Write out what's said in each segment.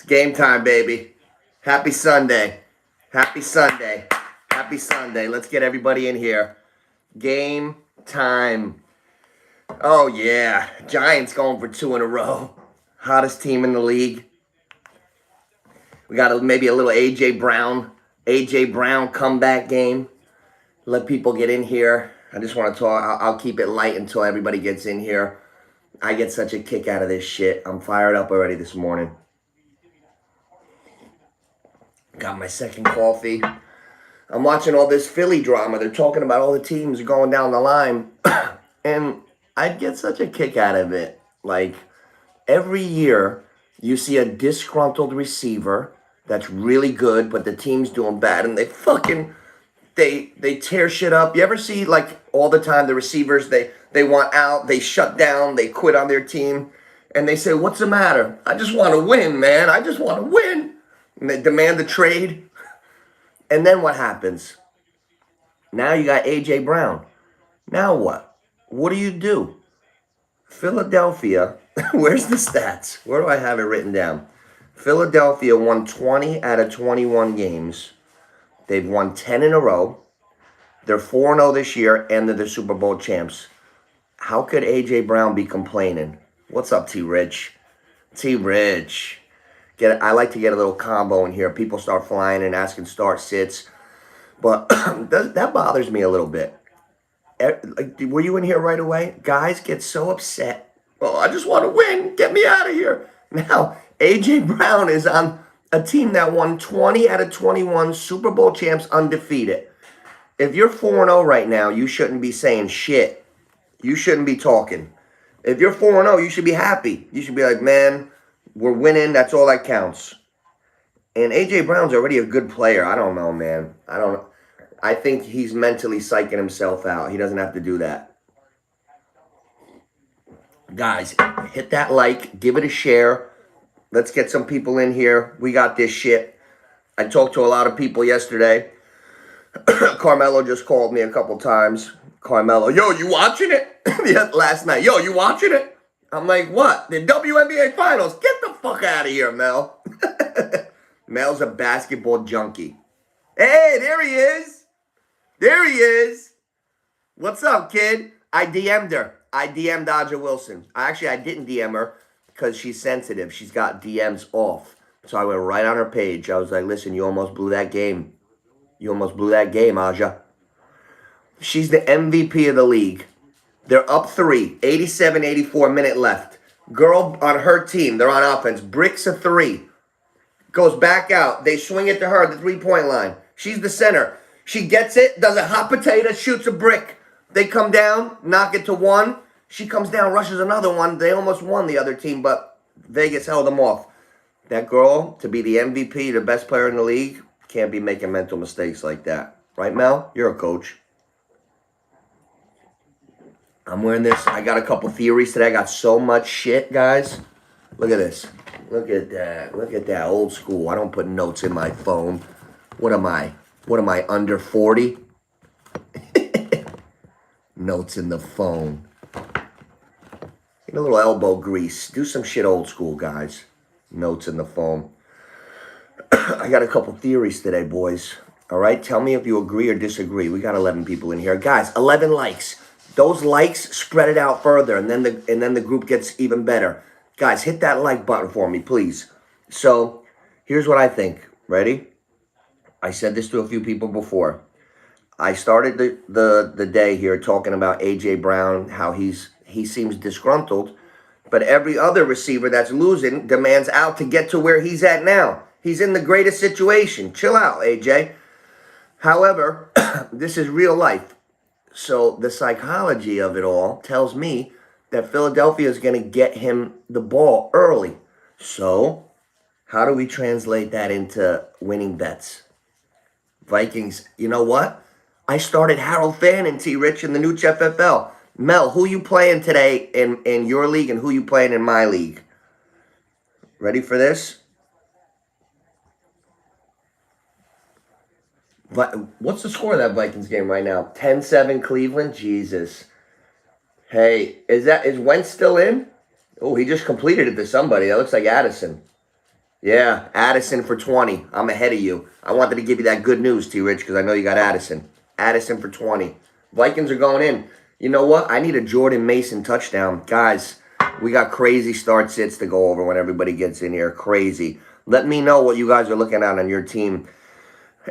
It's game time, baby. Happy Sunday. Happy Sunday. Happy Sunday. Let's get everybody in here. Game time. Oh, yeah. Giants going for 2 in a row. Hottest team in the league. We got maybe a little A.J. Brown comeback game. Let people get in here. I just want to talk. I'll keep it light until everybody gets in here. I get such a kick out of this shit. I'm fired up already this morning. Got my second coffee. I'm watching all this Philly drama. They're talking about all the teams going down the line. And I get such a kick out of it. Like, every year, you see a disgruntled receiver that's really good, but the team's doing bad. And they tear shit up. You ever see, like, all the time the receivers, they want out, they shut down, they quit on their team. And they say, what's the matter? I just want to win, man. I just want to win. And they demand the trade. And then what happens? Now you got A.J. Brown. Now what? What do? Philadelphia, where's the stats? Where do I have it written down? Philadelphia won 20 out of 21 games. They've won 10 in a row. They're 4-0 this year, and they're the Super Bowl champs. How could A.J. Brown be complaining? What's up, T-Rich? T-Rich. I like to get a little combo in here. People start flying and asking start sits. But that bothers me a little bit. Were you in here right away? Guys get so upset. Oh, I just want to win. Get me out of here. Now, A.J. Brown is on a team that won 20 out of 21 Super Bowl champs undefeated. If you're 4-0 right now, you shouldn't be saying shit. You shouldn't be talking. If you're 4-0, you should be happy. You should be like, man, we're winning. That's all that counts. And A.J. Brown's already a good player. I don't know, man. I think he's mentally psyching himself out. He doesn't have to do that. Guys, hit that like. Give it a share. Let's get some people in here. We got this shit. I talked to a lot of people yesterday. Carmelo just called me a couple times. Carmelo, yo, you watching it? Yeah, last night. Yo, you watching it? I'm like, what? The WNBA Finals? Get the fuck out of here, Mel. Mel's a basketball junkie. Hey, there he is. There he is. What's up, kid? I DM'd her. I DM'd Aja Wilson. I didn't DM her because she's sensitive. She's got DMs off. So I went right on her page. I was like, listen, you almost blew that game. You almost blew that game, Aja. She's the MVP of the league. They're up 3, 87, 84 minute left. Girl on her team, they're on offense. Bricks a 3. Goes back out. They swing it to her at the 3-point line. She's the center. She gets it, does a hot potato, shoots a brick. They come down, knock it to 1. She comes down, rushes another one. They almost won, the other team, but Vegas held them off. That girl, to be the MVP, the best player in the league, can't be making mental mistakes like that. Right, Mel? You're a coach. I'm wearing this. I got a couple theories today. I got so much shit, guys. Look at this. Look at that. Look at that. Old school. I don't put notes in my phone. What am I? Under 40? Notes in the phone. Get a little elbow grease. Do some shit old school, guys. Notes in the phone. I got a couple theories today, boys. All right? Tell me if you agree or disagree. We got 11 people in here. Guys, 11 likes. Those likes spread it out further, and then the group gets even better. Guys, hit that like button for me, please. So, here's what I think. Ready? I said this to a few people before. I started the day here talking about A.J. Brown, how he seems disgruntled, but every other receiver that's losing demands out to get to where he's at now. He's in the greatest situation. Chill out, A.J. However, this is real life. So the psychology of it all tells me that Philadelphia is going to get him the ball early. So how do we translate that into winning bets? Vikings, you know what? I started Harold Fannin, T-Rich, in the Nooch FFL. Mel, who you playing today in your league and who you playing in my league? Ready for this? What's the score of that Vikings game right now? 10-7 Cleveland? Jesus. Hey, is Wentz still in? Oh, he just completed it to somebody. That looks like Addison. Yeah, Addison for 20. I'm ahead of you. I wanted to give you that good news, T. Rich, because I know you got Addison. Addison for 20. Vikings are going in. You know what? I need a Jordan Mason touchdown. Guys, we got crazy start sits to go over when everybody gets in here. Crazy. Let me know what you guys are looking at on your team.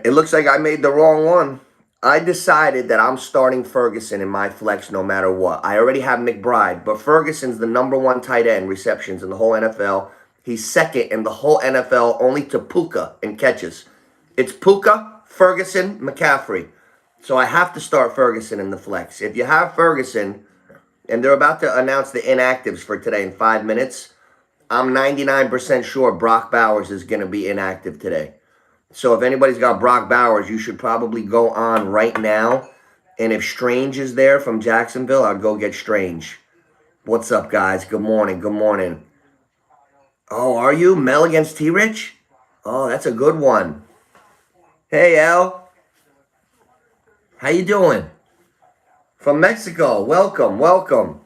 It looks like I made the wrong one. I decided that I'm starting Ferguson in my flex no matter what. I already have McBride, but Ferguson's the #1 tight end receptions in the whole NFL. He's second in the whole NFL only to Puka in catches. It's Puka, Ferguson, McCaffrey. So I have to start Ferguson in the flex. If you have Ferguson, and they're about to announce the inactives for today in 5 minutes, I'm 99% sure Brock Bowers is going to be inactive today. So if anybody's got Brock Bowers, you should probably go on right now. And if Strange is there from Jacksonville, I'll go get Strange. What's up, guys? Good morning. Good morning. Oh, are you? Mel against T-Rich? Oh, that's a good one. Hey, El. How you doing? From Mexico. Welcome, welcome.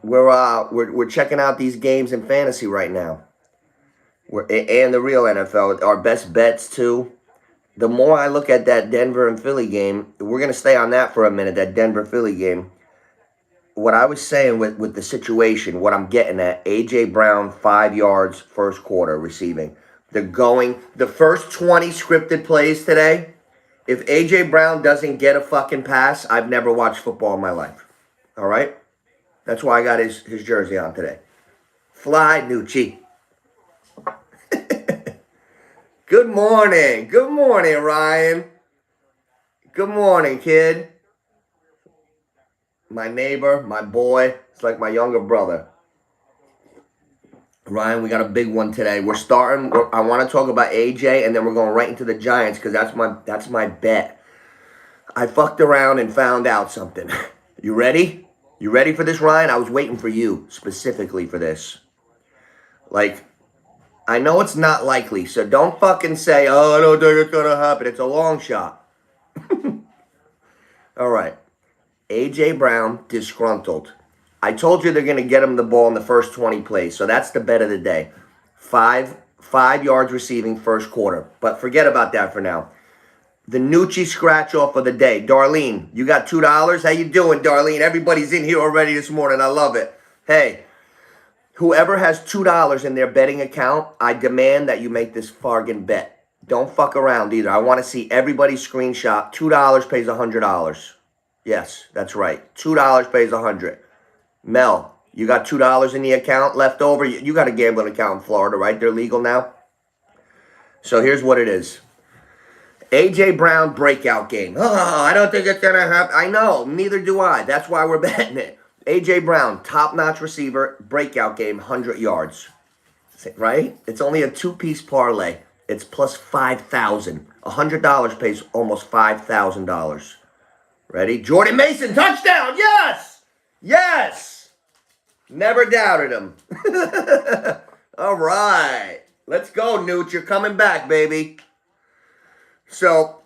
We're checking out these games in fantasy right now. And the real NFL, our best bets too. The more I look at that Denver and Philly game, we're going to stay on that for a minute, that Denver-Philly game. What I was saying with the situation, what I'm getting at, A.J. Brown, 5 yards, first quarter receiving. The first 20 scripted plays today, if A.J. Brown doesn't get a fucking pass, I've never watched football in my life. All right? That's why I got his jersey on today. Fly, Nucci. Good morning. Good morning, Ryan. Good morning, kid. My neighbor, my boy. It's like my younger brother. Ryan, we got a big one today. We're starting. I want to talk about AJ, and then we're going right into the Giants because that's my bet. I fucked around and found out something. You ready? You ready for this, Ryan? I was waiting for you specifically for this. Like, I know it's not likely, so don't fucking say, oh, I don't think it's going to happen. It's a long shot. All right. A.J. Brown, disgruntled. I told you they're going to get him the ball in the first 20 plays, so that's the bet of the day. Five yards receiving first quarter. But forget about that for now. The Nucci scratch-off of the day. Darlene, you got $2? How you doing, Darlene? Everybody's in here already this morning. I love it. Hey. Whoever has $2 in their betting account, I demand that you make this bargain bet. Don't fuck around either. I want to see everybody screenshot. $2 pays $100. Yes, that's right. $2 pays $100. Mel, you got $2 in the account left over? You got a gambling account in Florida, right? They're legal now. So here's what it is. A.J. Brown breakout game. Oh, I don't think it's going to happen. I know. Neither do I. That's why we're betting it. A.J. Brown, top-notch receiver, breakout game, 100 yards. Right? It's only a two-piece parlay. It's plus 5,000. $100 pays almost $5,000. Ready? Jordan Mason, touchdown! Yes! Yes! Never doubted him. All right. Let's go, Newt. You're coming back, baby. So,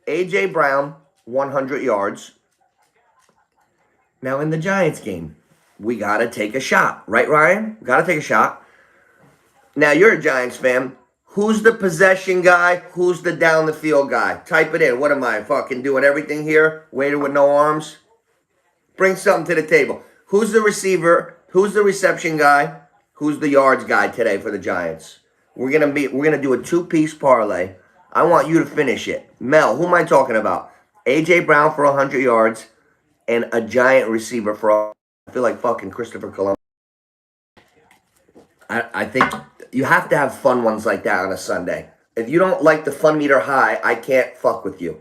A.J. Brown, 100 yards. Now, in the Giants game, we got to take a shot. Right, Ryan? Got to take a shot. Now, you're a Giants fan. Who's the possession guy? Who's the down the field guy? Type it in. What am I, fucking doing everything here? Waiter with no arms? Bring something to the table. Who's the receiver? Who's the reception guy? Who's the yards guy today for the Giants? We're gonna do a two-piece parlay. I want you to finish it. Mel, who am I talking about? A.J. Brown for 100 yards. And a giant receiver for, I feel like fucking Christopher Columbus. I think you have to have fun ones like that on a Sunday. If you don't like the fun meter high, I can't fuck with you.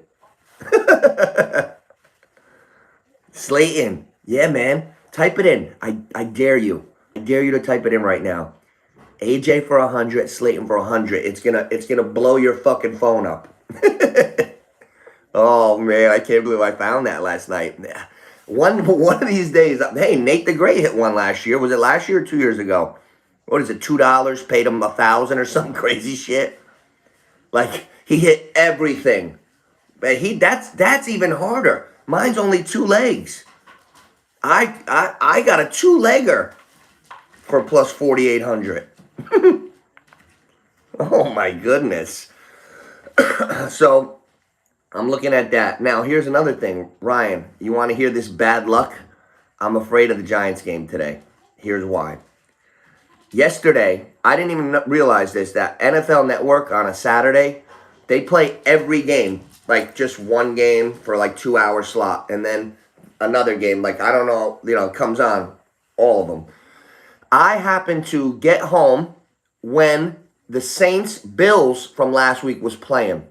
Slayton. Yeah, man. Type it in. I dare you. I dare you to type it in right now. AJ for 100, Slayton for 100. It's gonna blow your fucking phone up. Oh man, I can't believe I found that last night. One of these days, hey, Nate the Great hit one last year. Was it last year or 2 years ago? What is it, $2 paid him $1,000 or some crazy shit? Like, he hit everything. But that's even harder. Mine's only 2 legs. I got a 2-legger. for plus 4,800. Oh my goodness. So I'm looking at that. Now, here's another thing. Ryan, you want to hear this bad luck? I'm afraid of the Giants game today. Here's why. Yesterday, I didn't even realize this, that NFL Network on a Saturday, they play every game, like just one game for like 2 hour slot, and then another game, like I don't know, comes on, all of them. I happened to get home when the Saints Bills from last week was playing.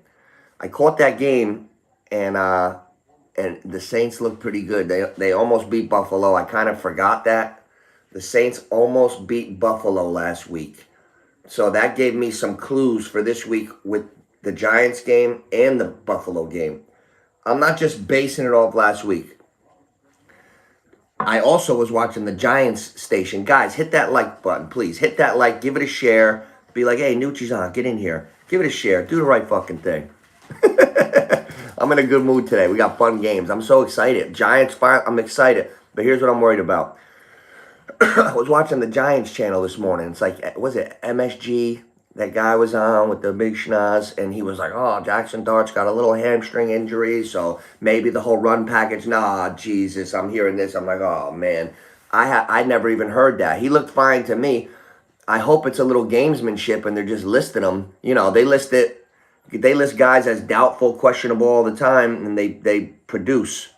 I caught that game, and the Saints looked pretty good. They almost beat Buffalo. I kind of forgot that. The Saints almost beat Buffalo last week. So that gave me some clues for this week with the Giants game and the Buffalo game. I'm not just basing it off last week. I also was watching the Giants station. Guys, hit that like button, please. Hit that like, give it a share. Be like, hey, Nucci's on, get in here. Give it a share. Do the right fucking thing. I'm in a good mood today. We got fun games. I'm so excited. Giants, I'm excited. But here's what I'm worried about. I was watching the Giants channel this morning. It's like, was it MSG? That guy was on with the big schnoz, and he was like, oh, Jackson Dart's got a little hamstring injury, so maybe the whole run package. Nah, Jesus, I'm hearing this. I'm like, oh, man. I never even heard that. He looked fine to me. I hope it's a little gamesmanship, and they're just listing them. They list guys as doubtful, questionable all the time, and they produce.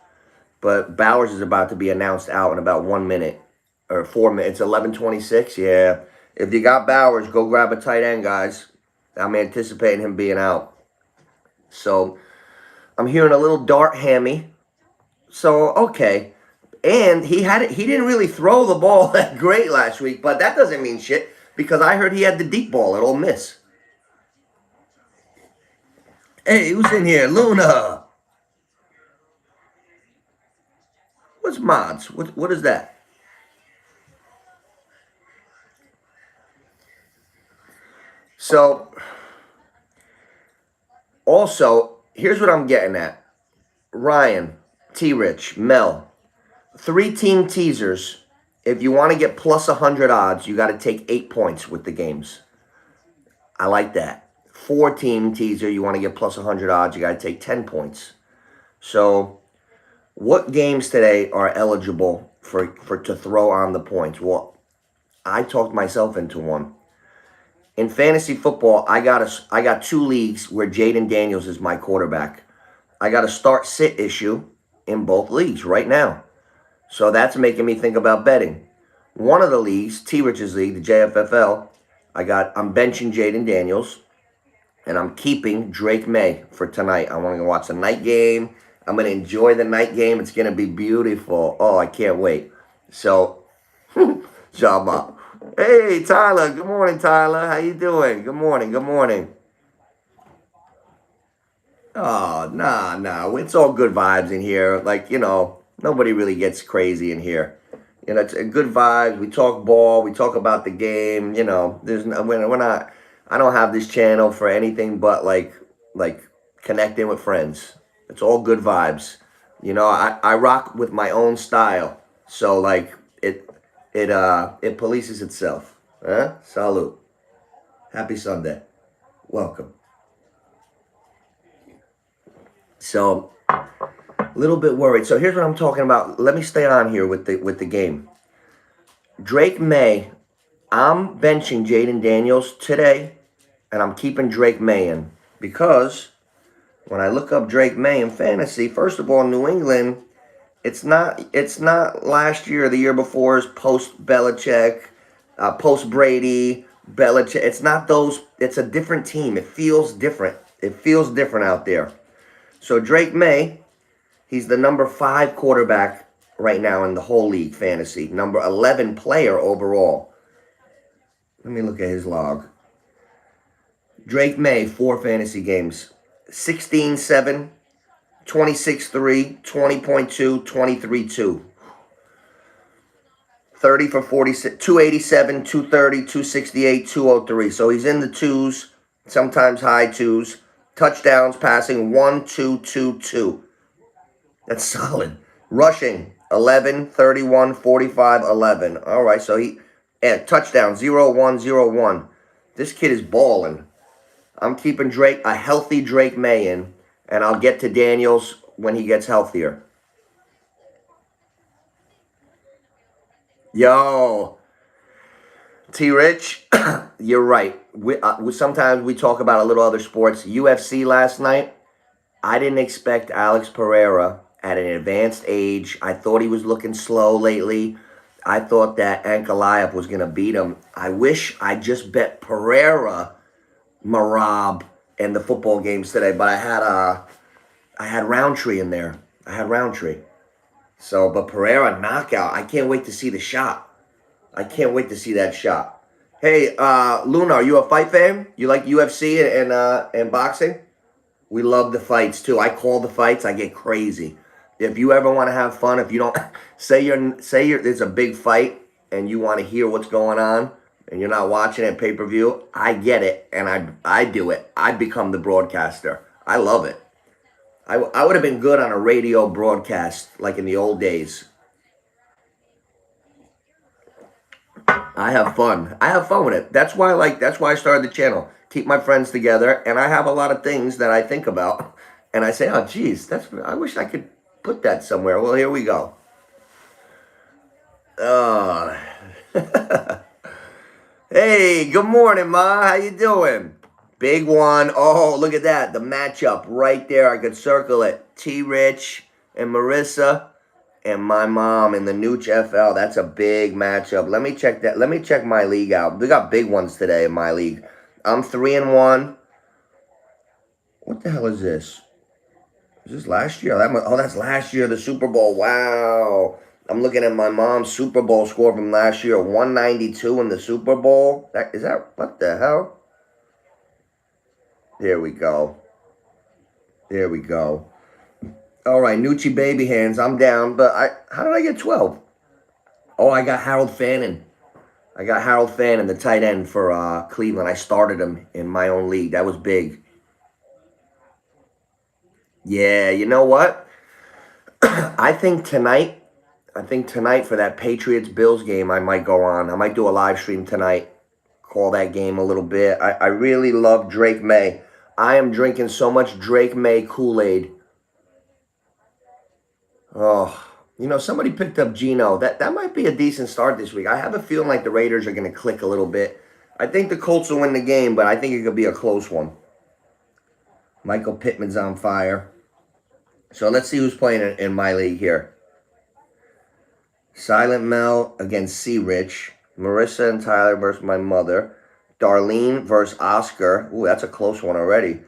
But Bowers is about to be announced out in about 1 minute. Or 4 minutes. It's 11:26. Yeah. If you got Bowers, go grab a tight end, guys. I'm anticipating him being out. So I'm hearing a little Dart hammy. So okay. And he didn't really throw the ball that great last week, but that doesn't mean shit because I heard he had the deep ball at Ole Miss. Hey, who's in here? Luna. What's mods? What is that? So, also, here's what I'm getting at. Ryan, T-Rich, Mel, 3-team teasers. If you want to get plus 100 odds, you got to take 8 points with the games. I like that. 4-team teaser, you want to get plus 100 odds, you got to take 10 points. So, what games today are eligible for to throw on the points? Well, I talked myself into one. In fantasy football, I got 2 leagues where Jaden Daniels is my quarterback. I got a start-sit issue in both leagues right now. So that's making me think about betting. One of the leagues, T-Rich's league, the JFFL, I'm benching Jaden Daniels, and I'm keeping Drake May for tonight. I want to watch the night game. I'm going to enjoy the night game. It's going to be beautiful. Oh, I can't wait. So, job up. Hey, Tyler. Good morning, Tyler. How you doing? Good morning. Good morning. Oh, nah. It's all good vibes in here. Like, nobody really gets crazy in here. It's a good vibes. We talk ball. We talk about the game. We're not. I don't have this channel for anything but like connecting with friends. It's all good vibes. I rock with my own style. So like it polices itself. Huh? Salute. Happy Sunday. Welcome. So, a little bit worried. So here's what I'm talking about. Let me stay on here with the game. Drake May. I'm benching Jaden Daniels today, and I'm keeping Drake May in because when I look up Drake May in fantasy, first of all, New England, it's not last year or the year before's post Belichick, post Brady, Belichick. It's not those. It's a different team. It feels different. It feels different out there. So Drake May, he's the number 5 quarterback right now in the whole league fantasy. Number 11 player overall. Let me look at his log. Drake May, 4 fantasy games. 16-7, 26-3, 20.2, 23-2. 30 for 46, 287, 230, 268, 203. So he's in the 2s, sometimes high 2s. Touchdowns, passing 1, 2, 2, 2. That's solid. Rushing 11, 31, 45, 11. All right, so And touchdown, 0-1-0-1. This kid is balling. I'm keeping Drake, a healthy Drake May in, and I'll get to Daniels when he gets healthier. Yo, T-Rich, you're right. Sometimes we talk about a little other sports. UFC last night, I didn't expect Alex Pereira at an advanced age. I thought he was looking slow lately. I thought that Ankalaev was going to beat him. I wish I just bet Pereira, Marab, and the football games today, but I had Roundtree in there. I had Roundtree. So, but Pereira knockout. I can't wait to see the shot. I can't wait to see that shot. Hey, Luna, are you a fight fan? You like UFC and boxing? We love the fights too. I call the fights. I get crazy. If you ever want to have fun, if you don't say there's a big fight and you want to hear what's going on and you're not watching it pay-per-view, I get it and I do it. I become the broadcaster. I love it. I would have been good on a radio broadcast like in the old days. I have fun. I have fun with it. That's why I started the channel. Keep my friends together, and I have a lot of things that I think about, and I say, "Oh, geez, I wish I could put that somewhere." Well, here we go. Hey, good morning, Ma. How you doing? Big one. Oh, look at that. The matchup right there. I could circle it. T-Rich and Marissa and my mom in the Nooch FL. That's a big matchup. Let me check that. Let me check my league out. We got big ones today in my league. I'm 3-1. What the hell is this? Is this last year? That's last year, the Super Bowl. Wow. I'm looking at my mom's Super Bowl score from last year. 192 in the Super Bowl. What the hell? There we go. There we go. All right, Nucci baby hands. I'm down, but how did I get 12? Oh, I got Harold Fannin. I got Harold Fannin, the tight end for Cleveland. I started him in my own league. That was big. Yeah, you know what? I think tonight for that Patriots-Bills game, I might go on. I might do a live stream tonight. Call that game a little bit. I really love Drake May. I am drinking so much Drake May Kool-Aid. Oh, somebody picked up Geno. That might be a decent start this week. I have a feeling like the Raiders are going to click a little bit. I think the Colts will win the game, but I think it could be a close one. Michael Pittman's on fire. So let's see who's playing in my league here. Silent Mel against C-Rich. Marissa and Tyler versus my mother. Darlene versus Oscar. Ooh, that's a close one already.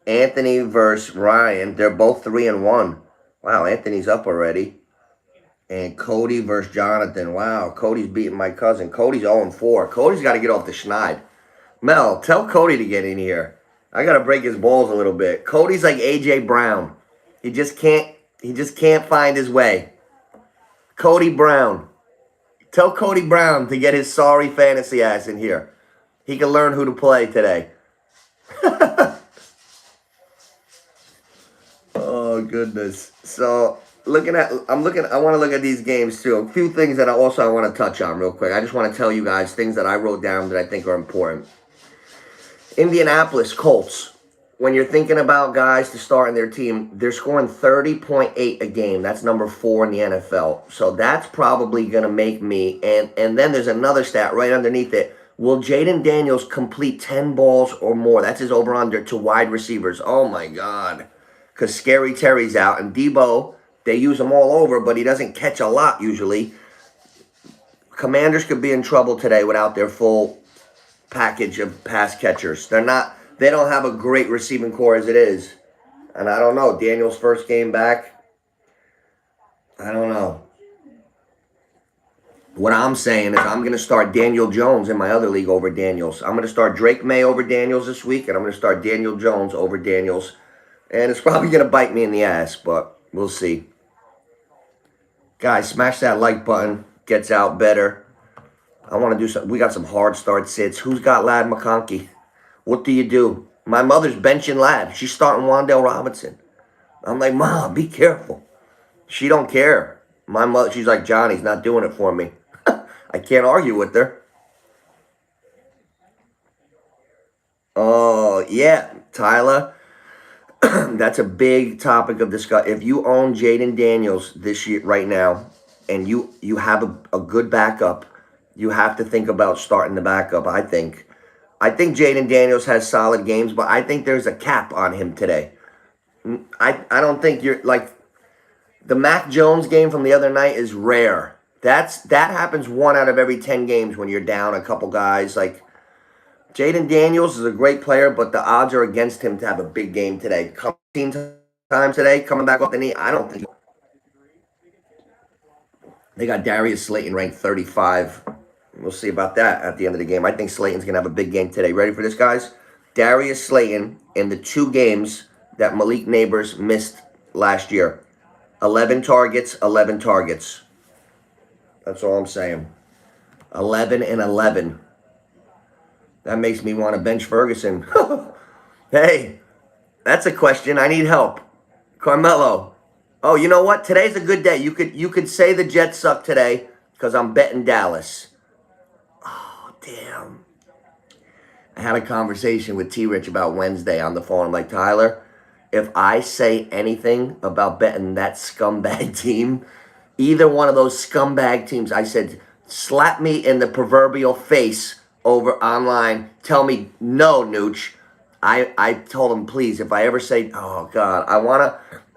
Anthony versus Ryan. They're both 3-1. Wow, Anthony's up already. And Cody versus Jonathan. Wow, Cody's beating my cousin. Cody's 0-4. Cody's got to get off the schneid. Mel, tell Cody to get in here. I got to break his balls a little bit. Cody's like A.J. Brown. He just can't find his way. Cody Brown. Tell Cody Brown to get his sorry fantasy ass in here. He can learn who to play today. Oh, goodness. So, I want to look at these games, too. A few things that I want to touch on real quick. I just want to tell you guys things that I wrote down that I think are important. Indianapolis Colts. When you're thinking about guys to start in their team, they're scoring 30.8 a game. That's number 4 in the NFL. So that's probably going to make me. And then there's another stat right underneath it. Will Jaden Daniels complete 10 balls or more? That's his over-under to wide receivers. Oh, my God. Because Scary Terry's out. And Debo, they use him all over, but he doesn't catch a lot usually. Commanders could be in trouble today without their full package of pass catchers. They don't have a great receiving core as it is. And I don't know. Daniel's first game back. I don't know. What I'm saying is I'm going to start Daniel Jones in my other league over Daniels. I'm going to start Drake May over Daniels this week, and I'm going to start Daniel Jones over Daniels. And it's probably going to bite me in the ass, but we'll see. Guys, smash that like button. Gets out better. I want to do something. We got some hard start sits. Who's got Ladd McConkey? What do you do? My mother's benching Ladd. She's starting Wan'Dale Robinson. I'm like, Mom, be careful. She don't care. My mother, she's like, Johnny's not doing it for me. I can't argue with her. Oh, yeah, Tyler. That's a big topic of discussion. If you own Jaden Daniels this year, right now, and you have a good backup, you have to think about starting the backup. I think Jaden Daniels has solid games, but I think there's a cap on him today. I don't think you're like the Mac Jones game from the other night is rare. That happens 1 out of every 10 games when you're down a couple guys. Like Jaden Daniels is a great player, but the odds are against him to have a big game today. Come team time today, coming back off the knee. I don't think they got Darius Slayton ranked 35. We'll see about that at the end of the game. I think Slayton's gonna have a big game today. Ready for this, guys? Darius Slayton in the 2 games that Malik Neighbors missed last year. 11 targets, 11 targets. That's all I'm saying. 11 and 11. That makes me want to bench Ferguson. Hey, that's a question. I need help. Carmelo. Oh, you know what? Today's a good day. You could say the Jets suck today because I'm betting Dallas. Oh, damn. I had a conversation with T Rich about Wednesday on the phone. I'm like, Tyler, if I say anything about betting that scumbag team, either one of those scumbag teams, I said, slap me in the proverbial face over online. Tell me, no, Nooch. I told him, please, if I ever say, oh, God,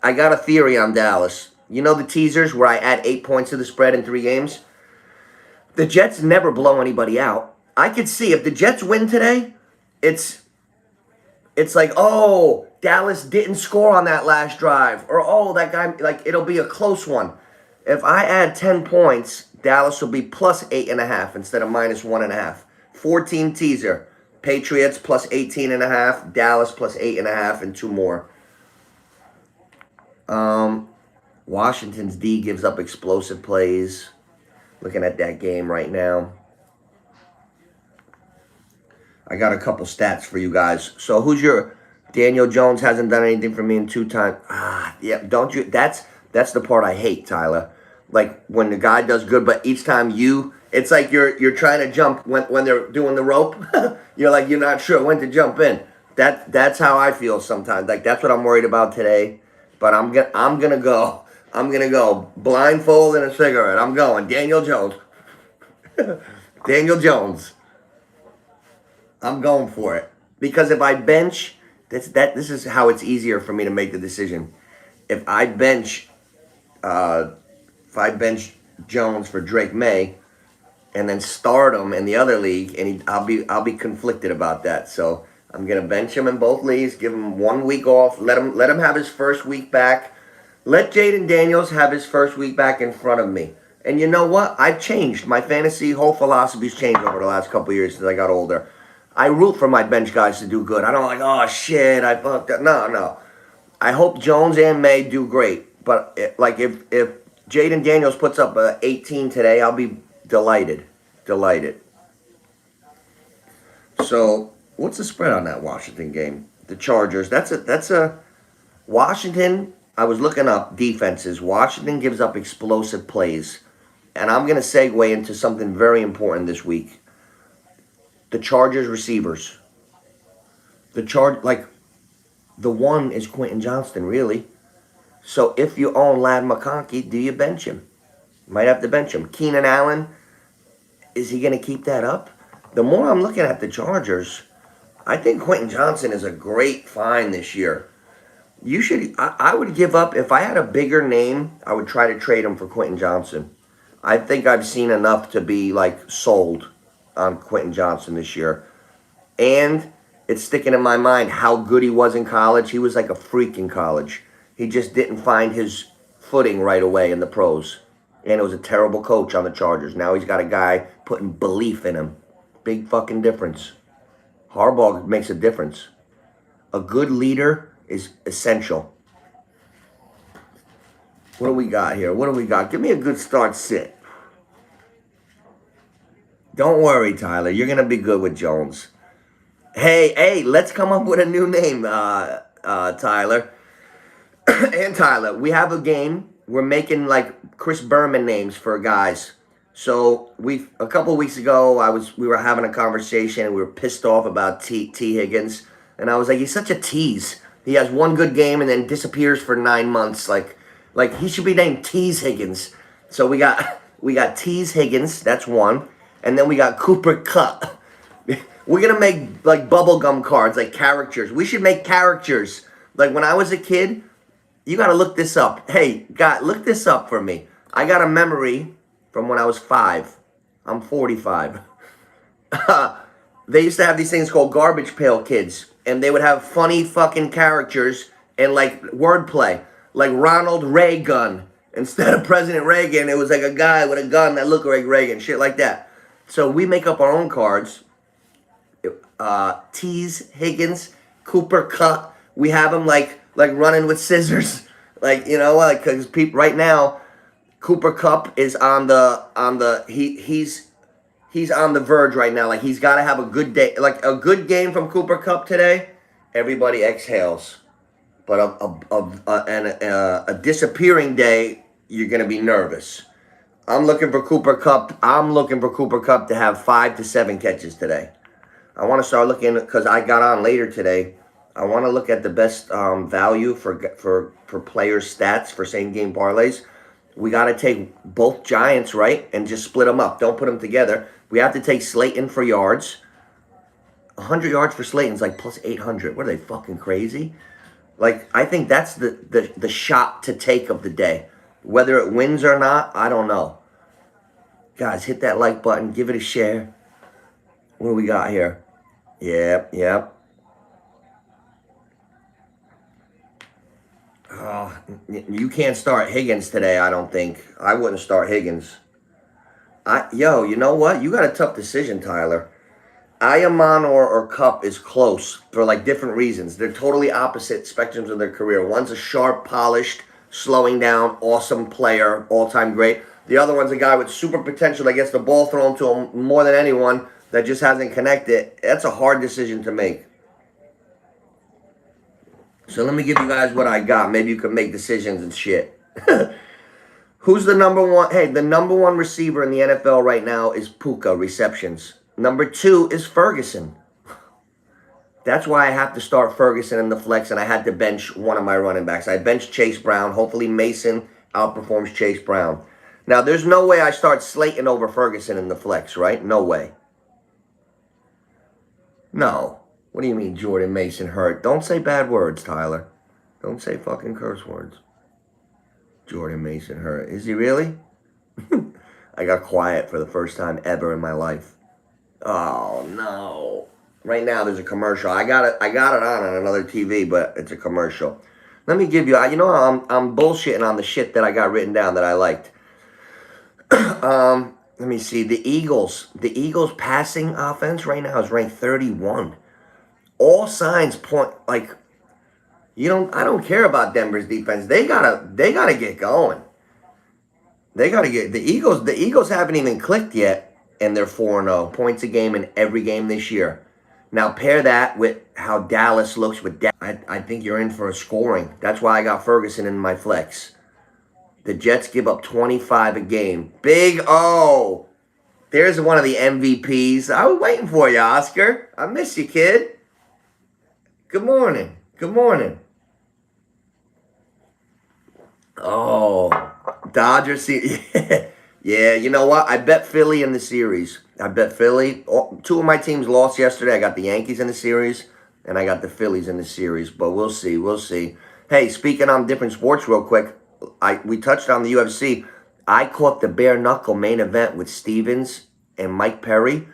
I got a theory on Dallas. You know the teasers where I add 8 points to the spread in 3 games? The Jets never blow anybody out. I could see if the Jets win today, it's like, oh, Dallas didn't score on that last drive. Or, oh, that guy, like, it'll be a close one. If I add 10 points, Dallas will be plus 8.5 instead of minus 1.5. 14 teaser. Patriots plus 18.5. Dallas plus 8.5 and 2 more. Washington's D gives up explosive plays. Looking at that game right now. I got a couple stats for you guys. So who's your Daniel Jones hasn't done anything for me in 2 times. Yeah, don't you? That's the part I hate, Tyler. Like when the guy does good, but each time it's like you're trying to jump when they're doing the rope. You're like you're not sure when to jump in. That's how I feel sometimes. Like that's what I'm worried about today. But I'm gonna go. I'm gonna go blindfold and a cigarette. I'm going Daniel Jones. Daniel Jones. I'm going for it because if I bench, this is how it's easier for me to make the decision. If I bench, if I bench Jones for Drake May, and then start him in the other league, and I'll be conflicted about that. So I'm gonna bench him in both leagues, give him 1 week off, let him have his first week back. Let Jaden Daniels have his first week back in front of me. And you know what? I've changed. My fantasy whole philosophy's changed over the last couple of years since I got older. I root for my bench guys to do good. I don't like, oh shit, I fucked up. No. I hope Jones and May do great. But like if Jaden Daniels puts up 18 today, I'll be delighted. Delighted. So what's the spread on that Washington game? The Chargers. That's a Washington. I was looking up defenses. Washington gives up explosive plays. And I'm going to segue into something very important this week. The Chargers receivers. Like the one is Quentin Johnston, really. So if you own Ladd McConkey, do you bench him? Might have to bench him. Keenan Allen, is he going to keep that up? The more I'm looking at the Chargers, I think Quentin Johnston is a great find this year. I would give up, if I had a bigger name, I would try to trade him for Quentin Johnston. I think I've seen enough to be like sold on Quentin Johnston this year. And it's sticking in my mind how good he was in college. He was like a freak in college. He just didn't find his footing right away in the pros. And it was a terrible coach on the Chargers. Now he's got a guy putting belief in him. Big fucking difference. Harbaugh makes a difference. A good leader is essential. What do we got here? What do we got? Give me a good start sit. Don't worry, Tyler. You're going to be good with Jones. Hey, let's come up with a new name, Tyler. And Tyler, we have a game. We're making like Chris Berman names for guys. So a couple of weeks ago, we were having a conversation and we were pissed off about T Higgins, and I was like, he's such a tease. He has one good game and then disappears for 9 months. Like he should be named Tease Higgins. So we got Tease Higgins. That's one, and then we got Cooper Kupp. We're gonna make like bubblegum cards, like characters. We should make characters. Like when I was a kid, you gotta look this up. Hey, God, look this up for me. I got a memory from when I was 5. I'm 45. They used to have these things called Garbage Pail Kids, and they would have funny fucking characters and like wordplay, like Ronald Reagan. Instead of President Reagan, it was like a guy with a gun that looked like Reagan, shit like that. So we make up our own cards. Tease Higgins, Cooper Kupp. We have him like running with scissors, like like because people right now, Cooper Kupp is he's on the verge right now. Like he's got to have a good day, like a good game from Cooper Kupp today. Everybody exhales, but a disappearing day, you're gonna be nervous. I'm looking for Cooper Kupp. I'm looking for Cooper Kupp to have 5 to 7 catches today. I want to start looking because I got on later today. I want to look at the best value for players' stats for same game parlays. We got to take both Giants, right, and just split them up. Don't put them together. We have to take Slayton for yards. 100 yards for Slayton's like plus 800. What are they, fucking crazy? Like, I think that's the shot to take of the day. Whether it wins or not, I don't know. Guys, hit that like button. Give it a share. What do we got here? Yep. You can't start Higgins today, I don't think. I wouldn't start Higgins. You know what? You got a tough decision, Tyler. Ayman or Kupp is close for like different reasons. They're totally opposite spectrums of their career. One's a sharp, polished, slowing down, awesome player, all-time great. The other one's a guy with super potential that gets the ball thrown to him more than anyone that just hasn't connected. That's a hard decision to make. So let me give you guys what I got. Maybe you can make decisions and shit. Who's the number one? Hey, the number one receiver in the NFL right now is Puka, receptions. Number 2 is Ferguson. That's why I have to start Ferguson in the flex, and I had to bench one of my running backs. I benched Chase Brown. Hopefully Mason outperforms Chase Brown. Now, there's no way I start Slayton over Ferguson in the flex, right? No way. No. What do you mean Jordan Mason hurt? Don't say bad words, Tyler. Don't say fucking curse words. Jordan Mason hurt. Is he really? I got quiet for the first time ever in my life. Oh, no. Right now, there's a commercial. I got it on another TV, but it's a commercial. Let me give you, I'm bullshitting on the shit that I got written down that I liked. Let me see. The Eagles passing offense right now is ranked 31. All signs point like I don't care about Denver's defense. They gotta get going. They gotta get the Eagles haven't even clicked yet, and they're 4-0 points a game in every game this year. Now pair that with how Dallas looks with I think you're in for a scoring. That's why I got Ferguson in my flex. The Jets give up 25 a game. Big O. There's one of the MVPs. I was waiting for you, Oscar. I miss you, kid. Good morning. Oh, Dodgers. Yeah, you know what? I bet Philly in the series. I bet Philly. 2 of my teams lost yesterday. I got the Yankees in the series, and I got the Phillies in the series. But we'll see. Hey, speaking on different sports real quick, we touched on the UFC. I caught the bare knuckle main event with Stevens and Mike Perry.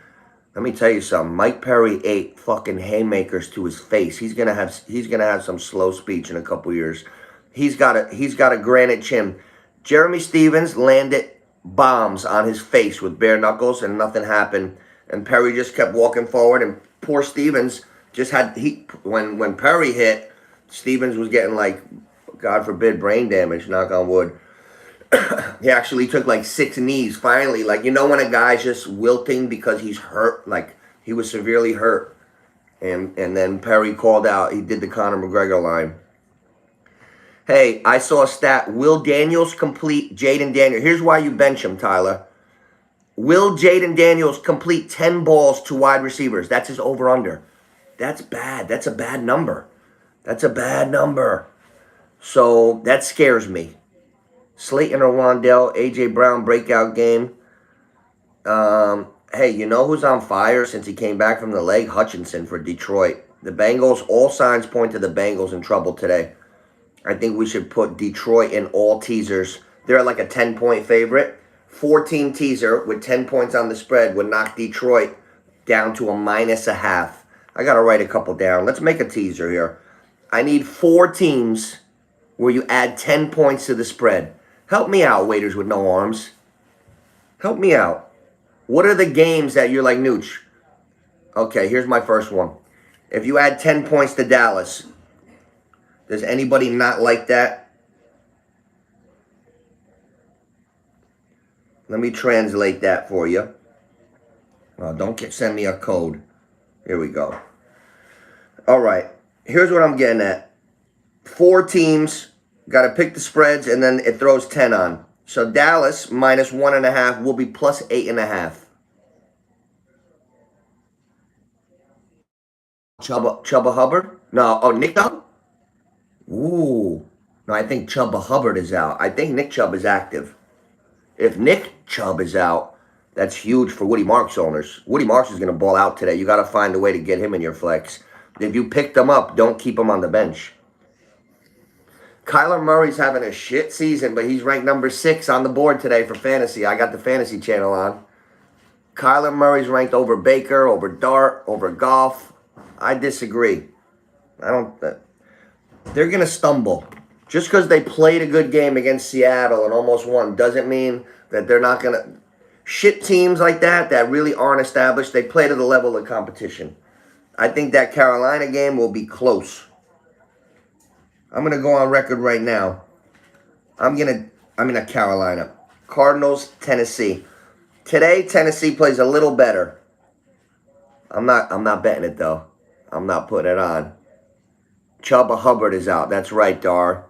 Let me tell you something. Mike Perry ate fucking haymakers to his face. He's gonna have some slow speech in a couple years. He's got a granite chin. Jeremy Stevens landed bombs on his face with bare knuckles and nothing happened. And Perry just kept walking forward, and poor Stevens when Perry hit, Stevens was getting like, God forbid, brain damage, knock on wood. He actually took like 6 knees finally. Like, when a guy's just wilting because he's hurt, like he was severely hurt. And then Perry called out. He did the Conor McGregor line. Hey, I saw a stat. Will Daniels complete Jaden Daniels? Here's why you bench him, Tyler. Will Jaden Daniels complete 10 balls to wide receivers? That's his over-under. That's bad. That's a bad number. That's a bad number. So that scares me. Slayton or Wandell, A.J. Brown breakout game. Hey, you know who's on fire since he came back from the leg? Hutchinson for Detroit. The Bengals, all signs point to the Bengals in trouble today. I think we should put Detroit in all teasers. They're like a 10-point favorite. 14 teaser with 10 points on the spread would knock Detroit down to a -0.5. I got to write a couple down. Let's make a teaser here. I need 4 teams where you add 10 points to the spread. Help me out, waiters with no arms. Help me out. What are the games that you're like, Nooch? Okay, here's my first one. If you add 10 points to Dallas, does anybody not like that? Let me translate that for you. Oh, don't send me a code. Here we go. All right. Here's what I'm getting at. 4 teams. Got to pick the spreads, and then it throws 10 on. So Dallas -1.5 will be +8.5. Chuba Hubbard? No. Oh, Nick Chubb? Ooh. No, I think Chuba Hubbard is out. I think Nick Chubb is active. If Nick Chubb is out, that's huge for Woody Marks owners. Woody Marks is going to ball out today. You got to find a way to get him in your flex. If you picked him up, don't keep him on the bench. Kyler Murray's having a shit season, but he's ranked number 6 on the board today for fantasy. I got the fantasy channel on. Kyler Murray's ranked over Baker, over Dart, over Goff. I disagree. They're going to stumble. Just because they played a good game against Seattle and almost won doesn't mean that they're not going to. Shit teams like that really aren't established, they play to the level of competition. I think that Carolina game will be close. I'm going to go on record right now. I'm in a Carolina. Cardinals, Tennessee. Today, Tennessee plays a little better. I'm not betting it, though. I'm not putting it on. Chuba Hubbard is out. That's right, Dar.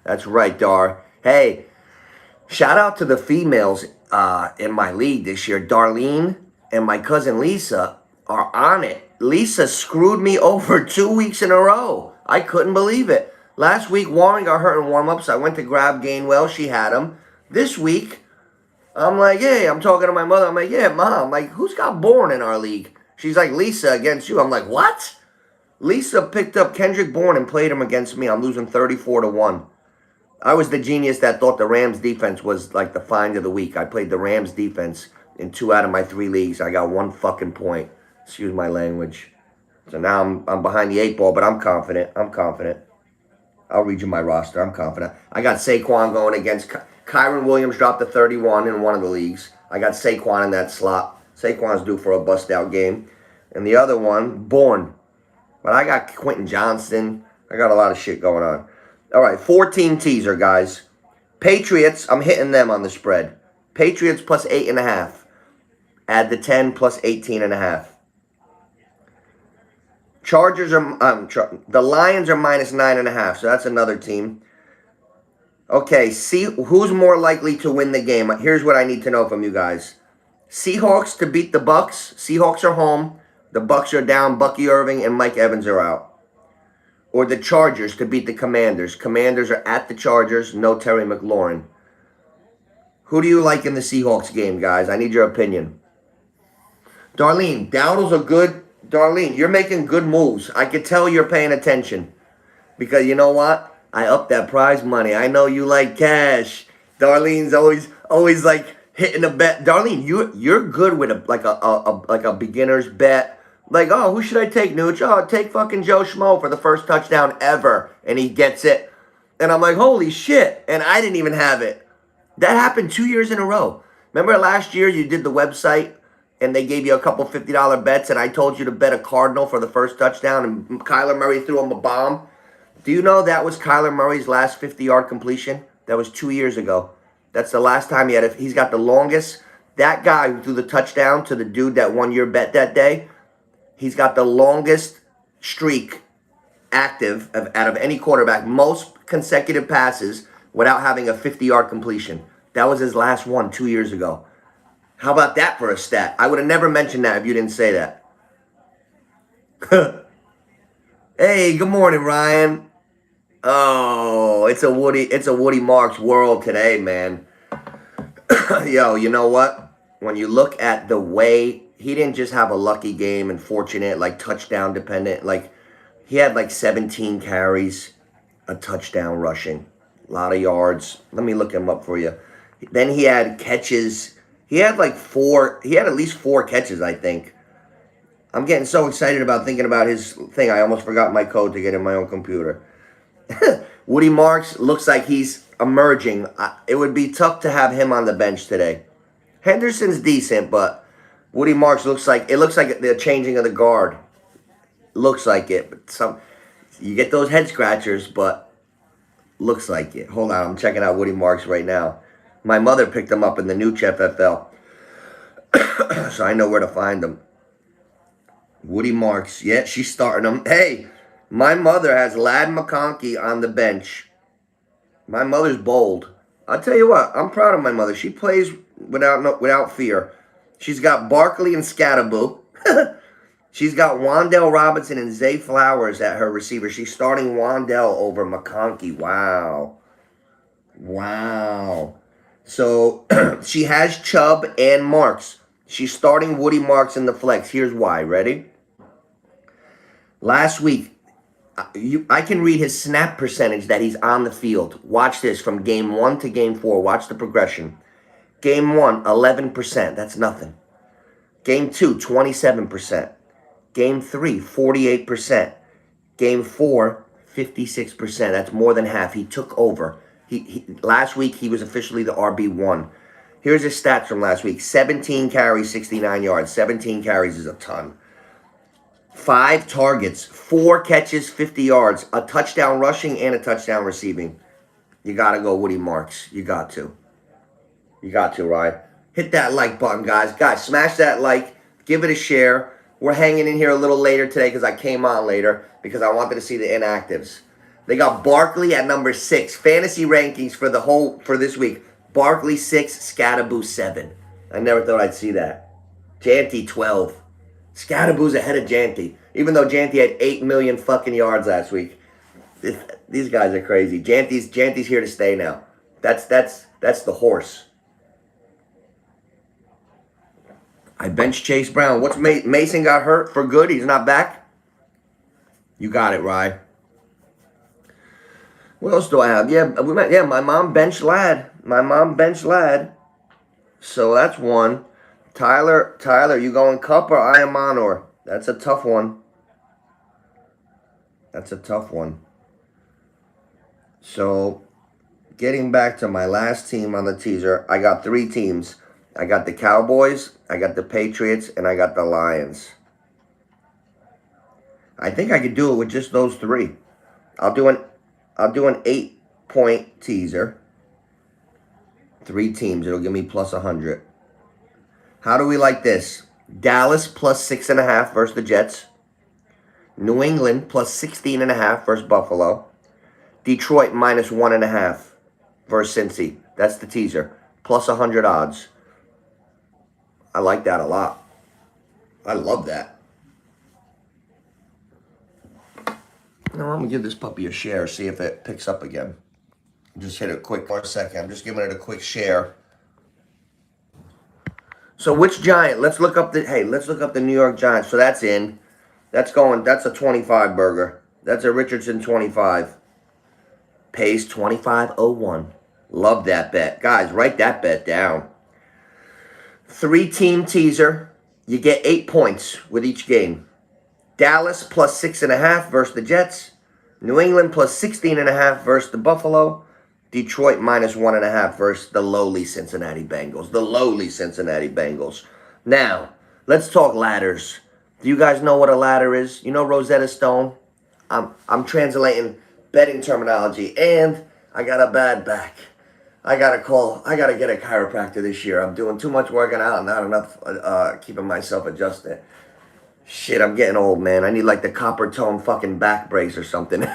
That's right, Dar. Hey, shout out to the females in my league this year. Darlene and my cousin Lisa are on it. Lisa screwed me over 2 weeks in a row. I couldn't believe it. Last week, Warren got hurt in warm-ups. I went to grab Gainwell. She had him. This week, I'm like, hey, I'm talking to my mother. I'm like, yeah, Mom. Like, who's got Bourne in our league? She's like, Lisa against you. I'm like, what? Lisa picked up Kendrick Bourne and played him against me. I'm losing 34-1. I was the genius that thought the Rams defense was like the find of the week. I played the Rams defense in 2 out of my 3 leagues. I got 1 fucking point. Excuse my language. So now I'm behind the 8 ball, but I'm confident. I'll read you my roster. I'm confident. I got Saquon going against Kyron Williams, dropped to 31 in one of the leagues. I got Saquon in that slot. Saquon's due for a bust-out game. And the other one, Bourne. But I got Quentin Johnston. I got a lot of shit going on. All right, 14 teaser, guys. Patriots, I'm hitting them on the spread. Patriots +8.5. Add the 10 +18.5. Chargers are, the Lions are -9.5, so that's another team. Okay, see who's more likely to win the game. Here's what I need to know from you guys. Seahawks to beat the Bucks. Seahawks are home. The Bucks are down. Bucky Irving and Mike Evans are out. Or the Chargers to beat the Commanders. Commanders are at the Chargers. No Terry McLaurin. Who do you like in the Seahawks game, guys? I need your opinion. Darlene, Dowdle's a good... Darlene, you're making good moves. I could tell you're paying attention. Because you know what? I upped that prize money. I know you like cash. Darlene's always like hitting a bet. Darlene, you're good with a beginner's bet. Like, oh, who should I take, Nooch? Oh, take fucking Joe Schmo for the first touchdown ever. And he gets it. And I'm like, holy shit. And I didn't even have it. That happened 2 years in a row. Remember last year you did the website and they gave you a couple $50 bets and I told you to bet a Cardinal for the first touchdown and Kyler Murray threw him a bomb? Do you know that was Kyler Murray's last 50-yard completion? That was 2 years ago. That's the last time he had it. He's got the longest. That guy who threw the touchdown to the dude that won your bet that day, he's got the longest streak active out of any quarterback, most consecutive passes without having a 50-yard completion. That was his last one 2 years ago. How about that for a stat? I would have never mentioned that if you didn't say that. Hey, good morning, Ryan. Oh, it's a Woody Marks world today, man. Yo, you know what? When you look at the way he didn't just have a lucky game and fortunate, like touchdown dependent, like he had like 17 carries, a touchdown rushing, a lot of yards. Let me look him up for you. Then he had catches. He had at least four catches, I think. I'm getting so excited about thinking about his thing. I almost forgot my code to get in my own computer. Woody Marks looks like he's emerging. It would be tough to have him on the bench today. Henderson's decent, but Woody Marks looks like the changing of the guard. Looks like it, but you get those head scratchers, but looks like it. Hold on, I'm checking out Woody Marks right now. My mother picked him up in the new FFL, so I know where to find him. Woody Marks, yeah, she's starting him. Hey, my mother has Ladd McConkey on the bench. My mother's bold. I'll tell you what, I'm proud of my mother. She plays without fear. She's got Barkley and Scatterboo. She's got Wan'Dale Robinson and Zay Flowers at her receiver. She's starting Wan'Dale over McConkey. Wow. So she has Chubb and Marks. She's starting Woody Marks in the flex. Here's why. Ready? Last week, I can read his snap percentage that he's on the field. Watch this from game 1 to game 4. Watch the progression. Game 1, 11%. That's nothing. Game 2, 27%. Game 3, 48%. Game 4, 56%. That's more than half. He took over. Last week, he was officially the RB1. Here's his stats from last week. 17 carries, 69 yards. 17 carries is a ton. 5 targets, 4 catches, 50 yards, a touchdown rushing and a touchdown receiving. You got to go Woody Marks. You got to. Ryan. Hit that like button, guys. Guys, smash that like. Give it a share. We're hanging in here a little later today because I came on later because I wanted to see the inactives. They got Barkley at number 6. Fantasy rankings for this week. Barkley 6, Scatterboo 7. I never thought I'd see that. Janty 12. Scatterboo's ahead of Janty, even though Janty had 8 million fucking yards last week. These guys are crazy. Janty's here to stay now. That's the horse. I benched Chase Brown. What's Mason got hurt for good? He's not back? You got it, Rye. What else do I have? Yeah, my mom benched Ladd. So that's one. Tyler, you going Cup or Ayamanor? That's a tough one. So, getting back to my last team on the teaser, I got 3 teams. I got the Cowboys, I got the Patriots, and I got the Lions. I think I could do it with just those 3. I'll do an 8-point teaser. 3 teams. It'll give me plus 100. How do we like this? Dallas plus 6.5 versus the Jets. New England plus 16.5 versus Buffalo. Detroit minus 1.5 versus Cincy. That's the teaser. Plus 100 odds. I like that a lot. I love that. Now I'm going to give this puppy a share, see if it picks up again. Just hit it quick for a second. I'm just giving it a quick share. So which Giant? Let's look up the New York Giants. So that's in. That's a 25 burger. That's a Richardson 25. Pays 25.01. Love that bet. Guys, write that bet down. 3-team teaser. You get 8 points with each game. Dallas plus 6.5 versus the Jets. New England plus 16.5 versus the Buffalo. Detroit minus 1.5 versus the lowly Cincinnati Bengals. Now, let's talk ladders. Do you guys know what a ladder is? You know Rosetta Stone? I'm translating betting terminology, and I got a bad back. I gotta get a chiropractor this year. I'm doing too much working out, not enough keeping myself adjusted. Shit, I'm getting old, man. I need like the copper tone fucking back brace or something.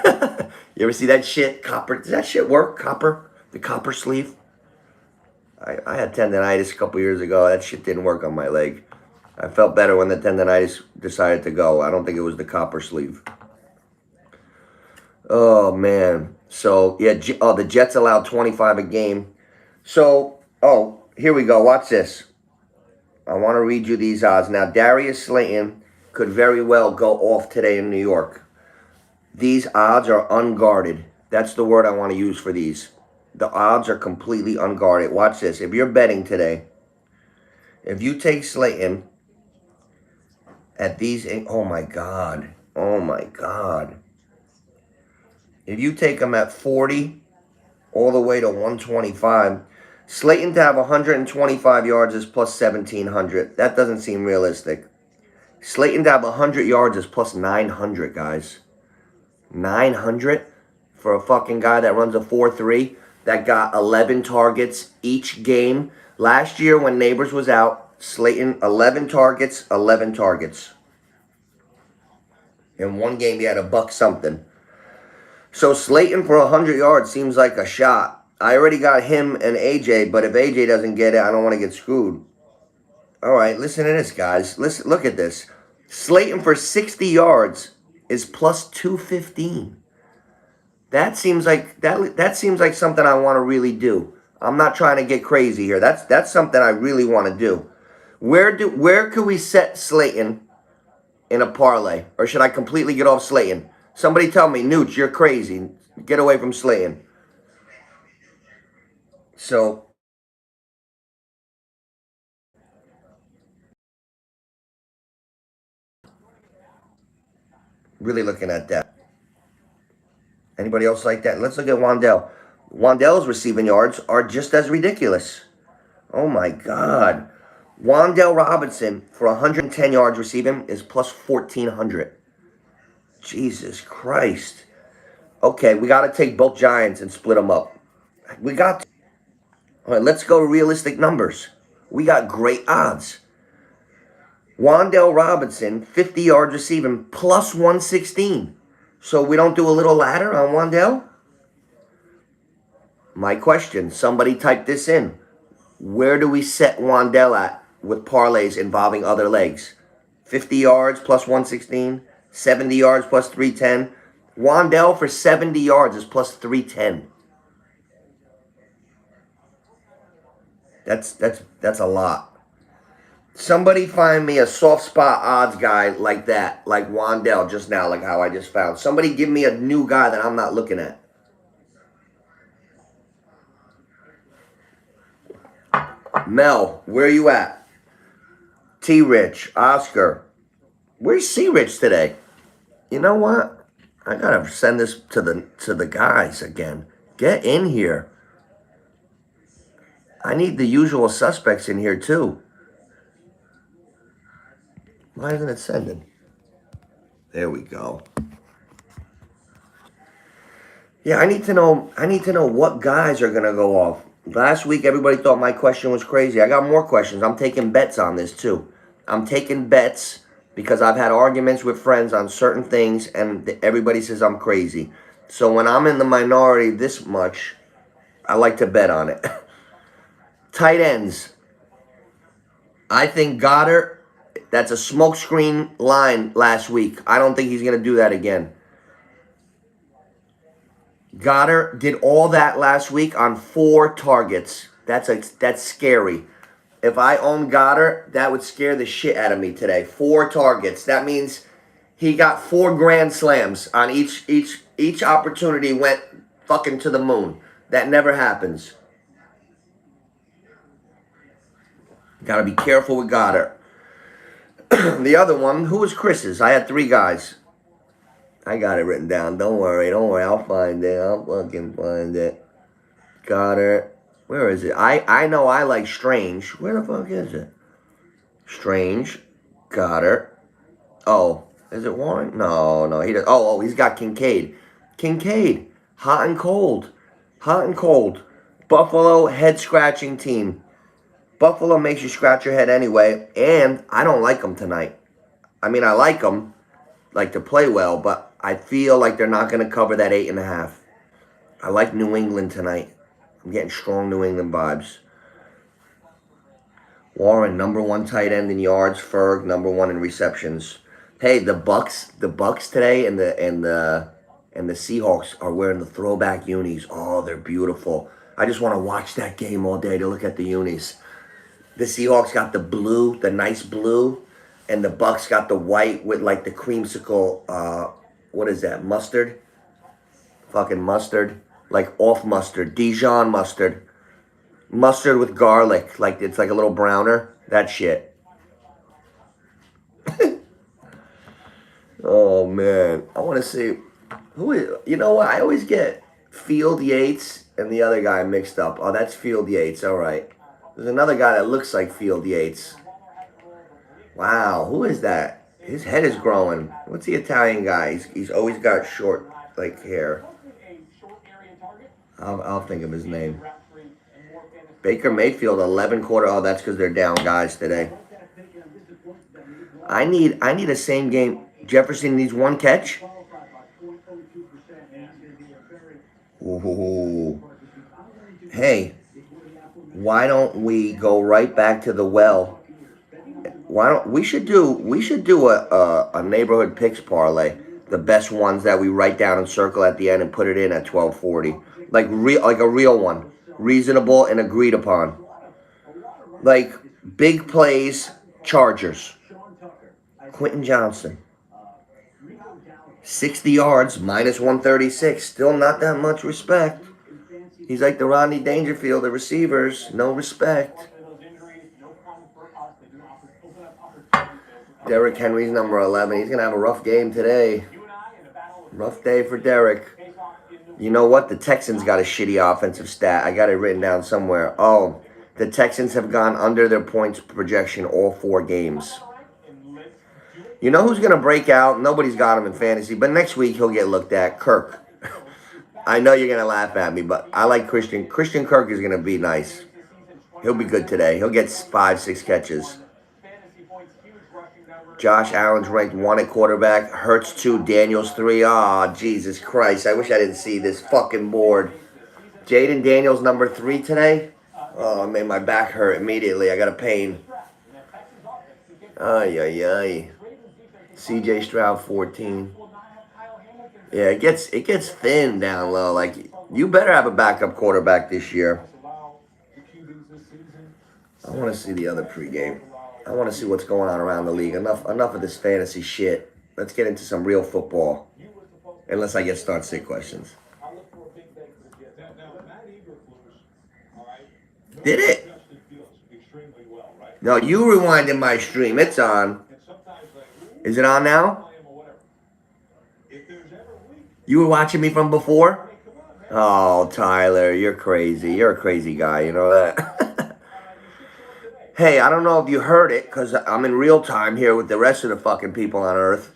You ever see that shit? Copper, does that shit work? Copper? The copper sleeve? I had tendonitis a couple years ago. That shit didn't work on my leg. I felt better when the tendonitis decided to go. I don't think it was the copper sleeve. Oh, man. So, yeah, the Jets allowed 25 a game. So, here we go. Watch this. I want to read you these odds. Now, Darius Slayton could very well go off today in New York. These odds are unguarded. That's the word I want to use for these. The odds are completely unguarded. Watch this. If you're betting today, if you take Slayton at these, oh my God. Oh my God. If you take him at 40 all the way to 125, Slayton to have 125 yards is plus 1,700. That doesn't seem realistic. Slayton to have 100 yards is plus 900, guys. 900 for a fucking guy that runs a 4.3 that got 11 targets each game. Last year when Neighbors was out, Slayton, 11 targets, 11 targets. In one game, he had $1 something. So Slayton for 100 yards seems like a shot. I already got him and AJ, but if AJ doesn't get it, I don't want to get screwed. All right, listen to this, guys. Listen, look at this. Slayton for 60 yards is plus 215. That seems like something I want to really do. I'm not trying to get crazy here. That's something I really want to do. Where could we set Slayton in a parlay? Or should I completely get off Slayton? Somebody tell me, Nooch, you're crazy. Get away from Slayton. So, really looking at that. Anybody else like that? Let's look at Wan'Dale. Wan'Dale's receiving yards are just as ridiculous. Oh my God. Wan'Dale Robinson for 110 yards receiving is plus 1,400. Jesus Christ. Okay, we got to take both Giants and split them up. We got to. All right, let's go to realistic numbers. We got great odds. Wan'Dale Robinson, 50 yards receiving, plus 116. So we don't do a little ladder on Wan'Dale? My question, somebody type this in. Where do we set Wan'Dale at with parlays involving other legs? 50 yards plus 116, 70 yards plus 310. Wan'Dale for 70 yards is plus 310. That's a lot. Somebody find me a soft spot odds guy like that, like Wan'Dale just now, like how I just found. Somebody give me a new guy that I'm not looking at. Mel, where you at? T-Rich, Oscar. Where's C-Rich today? You know what? I gotta send this to the guys again. Get in here. I need the usual suspects in here too. Why isn't it sending? There we go. Yeah, I need to know what guys are gonna go off. Last week everybody thought my question was crazy. I got more questions. I'm taking bets on this too. I'm taking bets because I've had arguments with friends on certain things and everybody says I'm crazy. So when I'm in the minority this much, I like to bet on it. Tight ends. I think Goddard, that's a smokescreen line last week. I don't think he's going to do that again. Goddard did all that last week on 4 targets. That's scary. If I own Goddard, that would scare the shit out of me today. 4 targets. That means he got 4 grand slams on each opportunity went fucking to the moon. That never happens. Got to be careful with Goddard. The other one, who was Chris's? I had 3 guys. I got it written down. Don't worry. I'll find it. I'll fucking find it. Goddard. Where is it? I know I like Strange. Where the fuck is it? Strange. Goddard. Oh, is it Warren? No, he does. Oh, he's got Kincaid. Kincaid. Hot and cold. Hot and cold. Buffalo head-scratching team. Buffalo makes you scratch your head anyway, and I don't like them tonight. I mean, I like them, like to play well, but I feel like they're not going to cover that 8.5. I like New England tonight. I'm getting strong New England vibes. Warren, number 1 tight end in yards. Ferg, number 1 in receptions. Hey, the Bucks today and the Seahawks are wearing the throwback unis. Oh, they're beautiful. I just want to watch that game all day to look at the unis. The Seahawks got the blue, the nice blue, and the Bucks got the white with like the creamsicle. What is that? Mustard? Fucking mustard, like off mustard, Dijon mustard, mustard with garlic. Like it's like a little browner. That shit. Oh man, I want to see who is. You know what? I always get Field Yates and the other guy mixed up. Oh, that's Field Yates. All right. There's another guy that looks like Field Yates. Wow, who is that? His head is growing. What's the Italian guy? He's always got short like hair. I'll think of his name. Baker Mayfield, 11 quarter. Oh, that's because they're down guys today. I need a same game. Jefferson needs 1 catch. Ooh. Hey, why don't we go right back to the well? We should do a neighborhood picks parlay. The best ones that we write down and circle at the end and put it in at 12:40. Like a real one. Reasonable and agreed upon. Like big plays, Chargers. Quentin Johnson. 60 yards, minus 136. Still not that much respect. He's like the Rodney Dangerfield, the receivers. No respect. Derrick Henry's number 11. He's going to have a rough game today. Rough day for Derrick. You know what? The Texans got a shitty offensive stat. I got it written down somewhere. Oh, the Texans have gone under their points projection all 4 games. You know who's going to break out? Nobody's got him in fantasy, but next week he'll get looked at. Kirk. I know you're going to laugh at me, but I like Christian. Christian Kirk is going to be nice. He'll be good today. He'll get 5-6 catches. Josh Allen's ranked 1 at quarterback. Hurts 2, Daniels 3. Oh, Jesus Christ. I wish I didn't see this fucking board. Jaden Daniels number 3 today. Oh, it made my back hurt immediately. I got a pain. Ay, ay, ay. CJ Stroud 14. Yeah, it gets thin down low. Like, you better have a backup quarterback this year. I want to see the other pregame. I want to see what's going on around the league. Enough of this fantasy shit. Let's get into some real football. Unless I get start sick questions. Did it? No, you rewinded my stream. It's on. Is it on now? You were watching me from before? Oh, Tyler, you're crazy. You're a crazy guy. You know that? Hey, I don't know if you heard it, because I'm in real time here with the rest of the fucking people on Earth.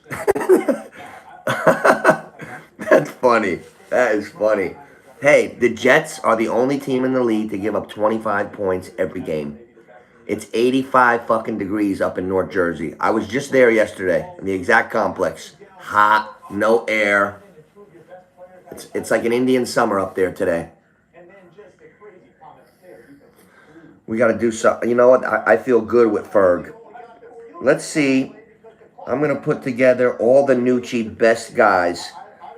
That's funny. That is funny. Hey, the Jets are the only team in the league to give up 25 points every game. It's 85 fucking degrees up in North Jersey. I was just there yesterday in the exact complex. Hot, no air. It's like an Indian summer up there today. We got to do something. You know what? I feel good with Ferg. Let's see. I'm going to put together all the Nucci best guys.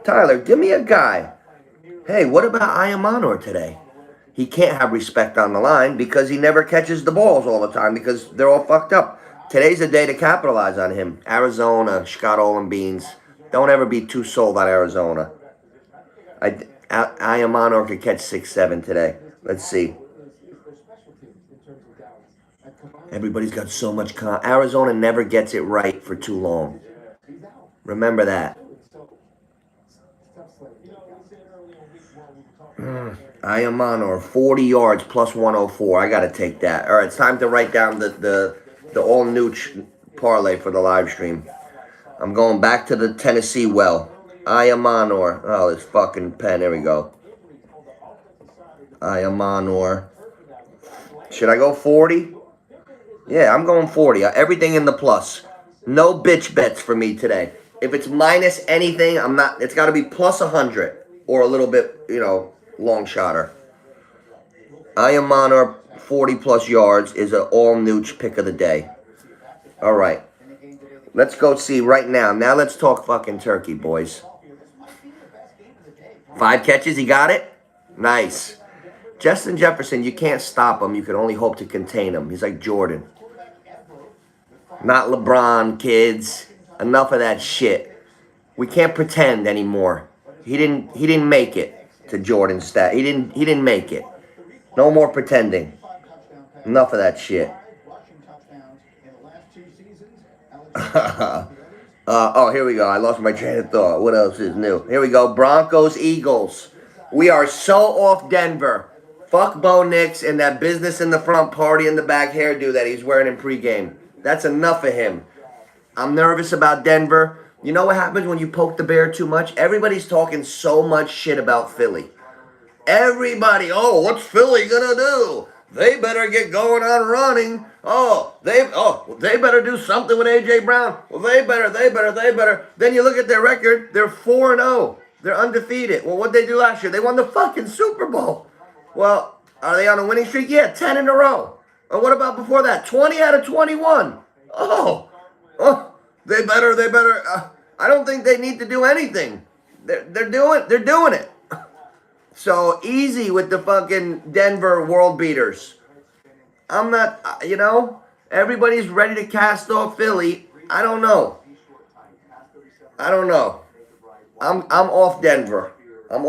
Tyler, give me a guy. Hey, what about Ayamanor today? He can't have respect on the line because he never catches the balls all the time because they're all fucked up. Today's the day to capitalize on him. Arizona, Scott Olin Beans. Don't ever be too sold on Arizona. Ayamanor could catch 6-7 today. Let's see. Everybody's got so much Arizona never gets it right for too long. Remember that. Ayamanor, 40 yards plus 104. I got to take that. All right, it's time to write down the all-nooch parlay for the live stream. I'm going back to the Tennessee well. Ayamanor. Oh, this fucking pen. There we go. Ayamanor. Should I go 40? Yeah, I'm going 40. Everything in the plus. No bitch bets for me today. If it's minus anything, I'm not. It's got to be plus 100 or a little bit, long shotter. Ian Monor, 40-plus yards, is an all-Nooch pick of the day. All right. Let's go see right now. Now let's talk fucking turkey, boys. 5 catches, he got it? Nice. Justin Jefferson, you can't stop him. You can only hope to contain him. He's like Jordan. Not LeBron, kids. Enough of that shit. We can't pretend anymore. He didn't make it to Jordan's stat. He didn't make it. No more pretending. Enough of that shit. Oh, here we go. I lost my train of thought. What else is new? Here we go. Broncos, Eagles. We are so off Denver. Fuck Bo Nix and that business in the front, party in the back hairdo that he's wearing in pregame. That's enough of him. I'm nervous about Denver. You know what happens when you poke the bear too much? Everybody's talking so much shit about Philly. Everybody, oh, what's Philly gonna do? They better get going on running. They better do something with A.J. Brown. Well, they better. Then you look at their record, they're 4-0. They're undefeated. Well, what'd they do last year? They won the fucking Super Bowl. Well, are they on a winning streak? Yeah, 10 in a row. And what about before that? 20 out of 21. They better. I don't think they need to do anything. They're doing it. So easy with the fucking Denver world beaters. I'm not, everybody's ready to cast off Philly. I don't know. I'm off Denver. I'm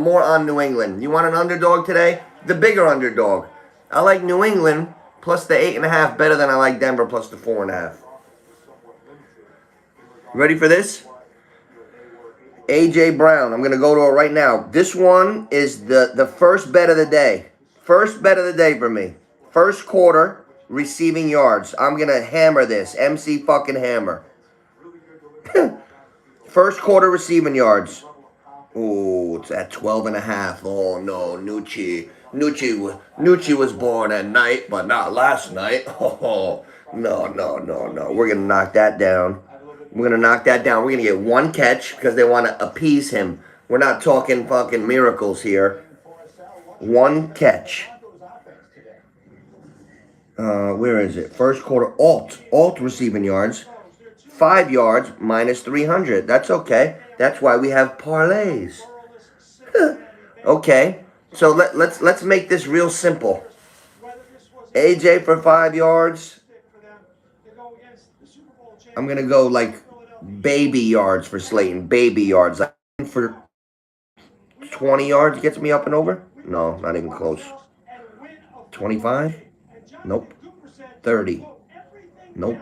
more on New England. You want an underdog today? The bigger underdog. I like New England plus the 8.5 better than I like Denver plus the 4.5. Ready for this? A.J. Brown. I'm going to go to it right now. This one is the first bet of the day. First bet of the day for me. First quarter receiving yards. I'm going to hammer this. MC fucking hammer. First quarter receiving yards. Oh, it's at 12.5. Oh, no. Nucci was born at night, but not last night. Oh, no. We're going to knock that down. We're going to get 1 catch because they want to appease him. We're not talking fucking miracles here. 1 catch. Where is it? First quarter, alt receiving yards. 5 yards minus 300. That's okay. That's why we have parlays. Okay. So let's make this real simple. AJ for 5 yards. I'm going to go like baby yards for Slayton. Baby yards. Like for 20 yards gets me up and over? No, not even close. 25? Nope. 30? Nope.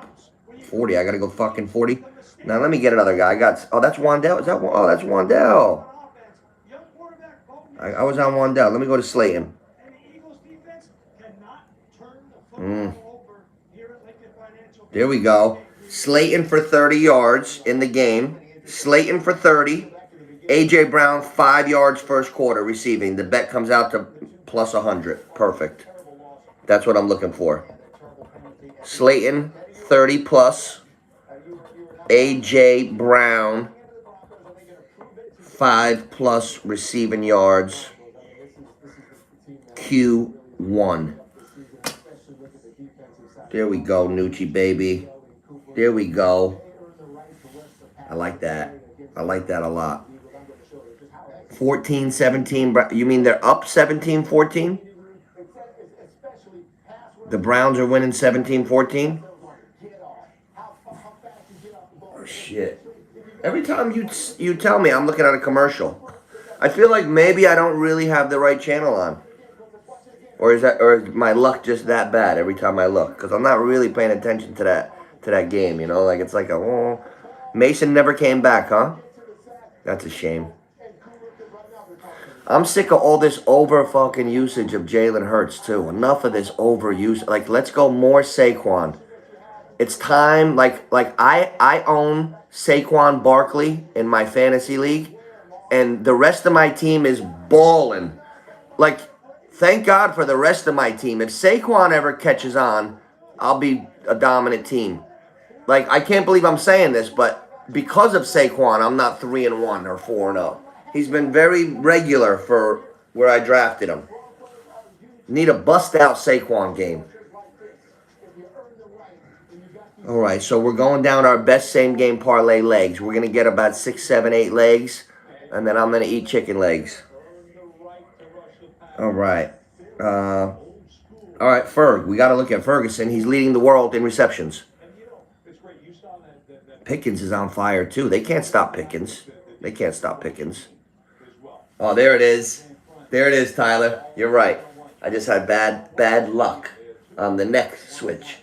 40. I got to go fucking 40. Now let me get another guy. That's Wandell. That's Wandell. I was on Wandell. Let me go to Slayton. There we go. Slayton for 30 yards in the game. Slayton for 30. A.J. Brown, 5 yards first quarter receiving. The bet comes out to plus 100. Perfect. That's what I'm looking for. Slayton, 30 plus. A.J. Brown, 5 plus receiving yards. Q1. There we go, Nucci, baby. There we go. I like that. I like that a lot. 14-17. You mean they're up 17-14? The Browns are winning 17-14? Oh, shit. Every time you tell me, I'm looking at a commercial. I feel like maybe I don't really have the right channel on. Or is my luck just that bad every time I look? Because I'm not really paying attention to that game, Like it's like Mason never came back, huh? That's a shame. I'm sick of all this over fucking usage of Jalen Hurts too. Enough of this overuse. Like, let's go more Saquon. It's time. Like I own Saquon Barkley in my fantasy league, and the rest of my team is balling. Like, thank God for the rest of my team. If Saquon ever catches on, I'll be a dominant team. Like, I can't believe I'm saying this, but because of Saquon, I'm not 3-1 or 4-0. He's been very regular for where I drafted him. Need a bust out Saquon game. All right, so we're going down our best same game parlay legs. We're gonna get about 6, 7, 8 legs, and then I'm gonna eat chicken legs. All right. All right, Ferg. We got to look at Ferguson. He's leading the world in receptions. Pickens is on fire too. They can't stop Pickens. They can't stop Pickens. Oh, there it is. There it is, Tyler. You're right. I just had bad luck on the neck switch.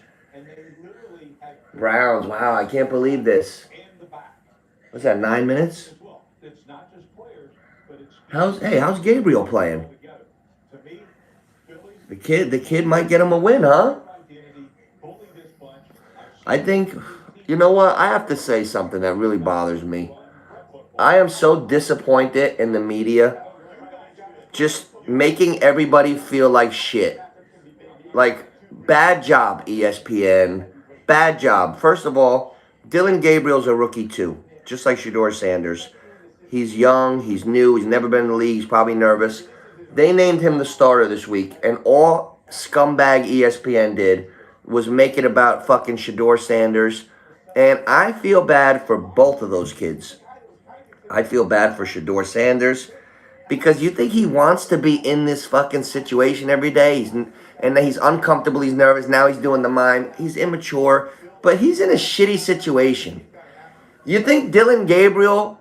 Browns. Wow, I can't believe this. What's that? 9 minutes? How's Gabriel playing? The kid might get him a win, huh? I think, you know what? I have to say something that really bothers me. I am so disappointed in the media just making everybody feel like shit. Like, bad job, ESPN. Bad job. First of all, Dylan Gabriel's a rookie too, just like Shedeur Sanders. He's young, he's new, he's never been in the league, he's probably nervous. They named him the starter this week, and all scumbag ESPN did was make it about fucking Shedeur Sanders. And I feel bad for both of those kids. I feel bad for Shedeur Sanders because you think he wants to be in this fucking situation every day. He's uncomfortable, he's nervous, now he's doing the mime. He's immature, but he's in a shitty situation. You think Dylan Gabriel,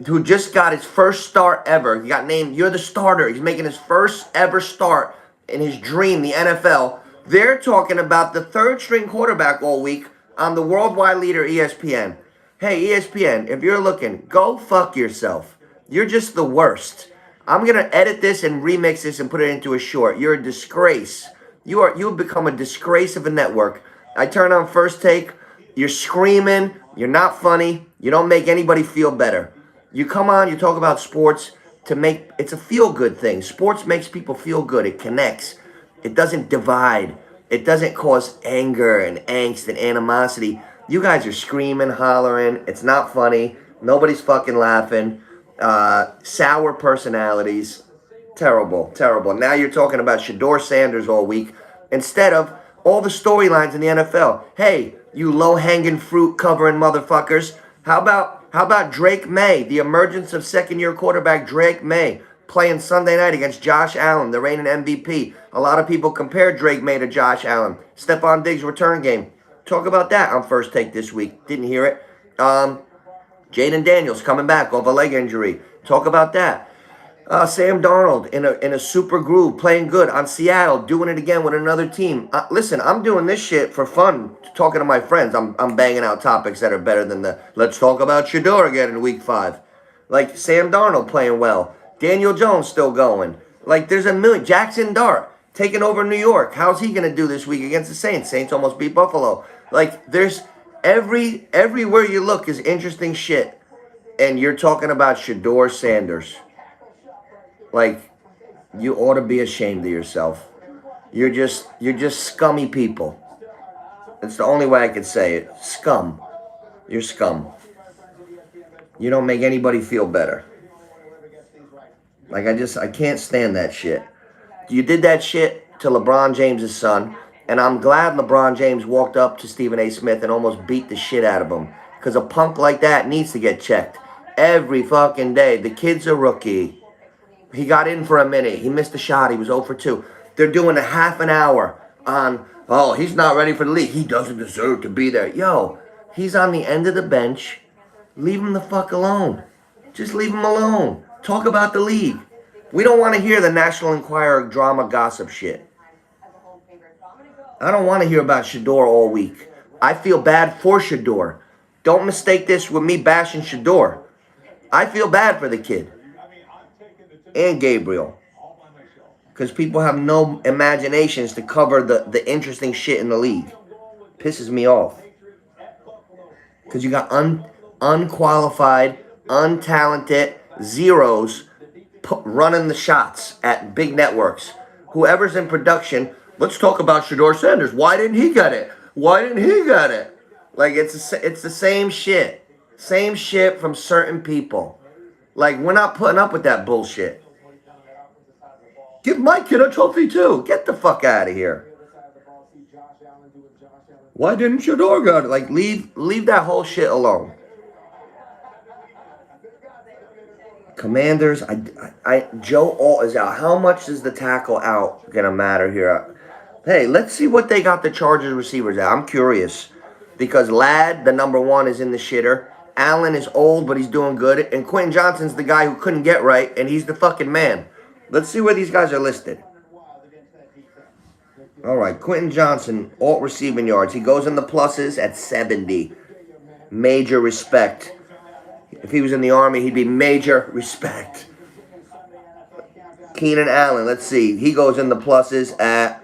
who just got his first start ever, he got named, you're the starter, he's making his first ever start in his dream, the NFL. They're talking about the third string quarterback all week on the worldwide leader, ESPN. Hey, ESPN, if you're looking, go fuck yourself. You're just the worst. I'm going to edit this and remix this and put it into a short. You're a disgrace. You've become a disgrace of a network. I turn on First Take. You're screaming. You're not funny. You don't make anybody feel better. You come on, you talk about sports it's a feel-good thing. Sports makes people feel good. It connects. It doesn't divide. It doesn't cause anger and angst and animosity. You guys are screaming, hollering. It's not funny. Nobody's fucking laughing. Sour personalities. Terrible, terrible. Now you're talking about Shedeur Sanders all week instead of all the storylines in the NFL. Hey, you low-hanging fruit covering motherfuckers. How about Drake May, the emergence of second-year quarterback Drake May, playing Sunday night against Josh Allen, the reigning MVP. A lot of people compare Drake May to Josh Allen. Stephon Diggs' return game. Talk about that on First Take this week. Didn't hear it. Jaden Daniels coming back off a leg injury. Talk about that. Sam Darnold in a super groove, playing good on Seattle, doing it again with another team. Listen, I'm doing this shit for fun, talking to my friends. I'm banging out topics that are better than the let's talk about Shedeur again in week 5. Like Sam Darnold playing well. Daniel Jones still going. Like there's a million. Jackson Dart taking over New York. How's he going to do this week against the Saints? Saints almost beat Buffalo. Like there's everywhere you look is interesting shit. And you're talking about Shedeur Sanders. Like, you ought to be ashamed of yourself. You're just scummy people. It's the only way I could say it. Scum. You're scum. You don't make anybody feel better. Like, I can't stand that shit. You did that shit to LeBron James' son, and I'm glad LeBron James walked up to Stephen A. Smith and almost beat the shit out of him. Because a punk like that needs to get checked. Every fucking day. The kid's a rookie. He got in for a minute. He missed a shot. He was 0 for 2. They're doing a half an hour on, oh, he's not ready for the league. He doesn't deserve to be there. Yo, he's on the end of the bench. Leave him the fuck alone. Just leave him alone. Talk about the league. We don't want to hear the National Enquirer drama gossip shit. I don't want to hear about Shedeur all week. I feel bad for Shedeur. Don't mistake this with me bashing Shedeur. I feel bad for the kid. And Gabriel. Because people have no imaginations to cover the interesting shit in the league. Pisses me off. Because you got unqualified, untalented zeros running the shots at big networks. Whoever's in production, let's talk about Shedeur Sanders. Why didn't he get it? Why didn't he get it? Like, it's the same shit. Same shit from certain people. Like, we're not putting up with that bullshit. Give my kid a trophy too. Get the fuck out of here. Why didn't Shador go? Like, leave that whole shit alone. Commanders, Joe Alt is out. How much is the tackle out gonna matter here? Hey, let's see what they got the Chargers receivers at. I'm curious. Because Ladd, the number one, is in the shitter. Allen is old, but he's doing good. And Quentin Johnston's the guy who couldn't get right, and he's the fucking man. Let's see where these guys are listed. All right, Quentin Johnston, alt receiving yards. He goes in the pluses at 70. Major respect. If he was in the Army, he'd be major respect. Keenan Allen, let's see. He goes in the pluses at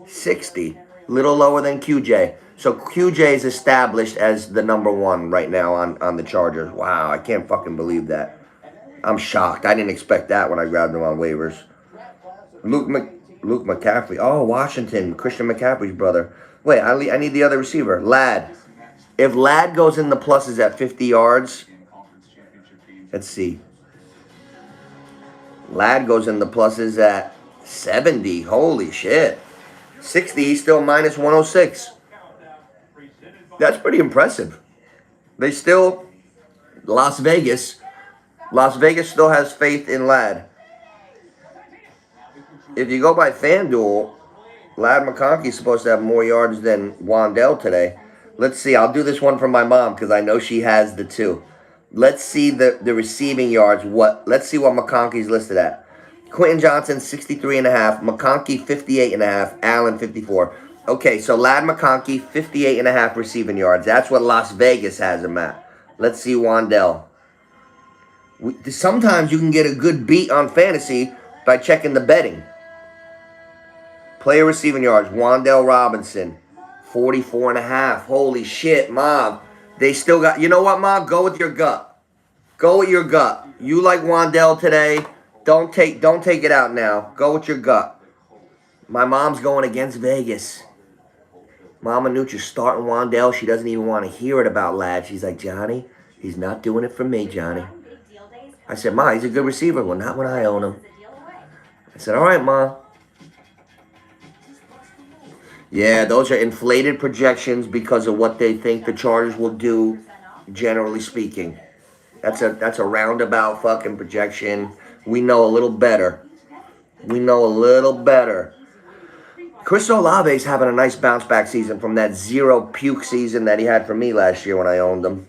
60. Little lower than QJ. So QJ is established as the number one right now on the Chargers. Wow, I can't fucking believe that. I'm shocked. I didn't expect that when I grabbed him on waivers. Luke McCaffrey. Oh, Washington. Christian McCaffrey's brother. Wait, I need the other receiver. Ladd. If Ladd goes in the pluses at 50 yards, let's see. Ladd goes in the pluses at 70. Holy shit. 60, he's still minus 106. That's pretty impressive. They still, Las Vegas still has faith in Ladd. If you go by FanDuel, Ladd McConkey's supposed to have more yards than Wan'Dale today. Let's see. I'll do this one for my mom because I know she has the two. Let's see the receiving yards. Let's see what McConkey's listed at. Quentin Johnston, 63.5. McConkey, 58.5. Allen, 54. Okay, so Ladd McConkey, 58.5 receiving yards. That's what Las Vegas has him at. Let's see Wan'Dale. Sometimes you can get a good beat on fantasy by checking the betting. Player receiving yards, Wan'Dale Robinson, 44.5. Holy shit, Mom. They still got, you know what, Mom? Go with your gut. Go with your gut. You like Wan'Dale today. Don't take it out now. Go with your gut. My mom's going against Vegas. Mama Nutra's starting Wan'Dale. She doesn't even want to hear it about Ladd. She's like, Johnny, he's not doing it for me, Johnny. I said, Ma, he's a good receiver. Well, not when I own him. I said, all right, Ma. Yeah, those are inflated projections because of what they think the Chargers will do, generally speaking. That's a roundabout fucking projection. We know a little better. Chris Olave's having a nice bounce back season from that zero puke season that he had for me last year when I owned him.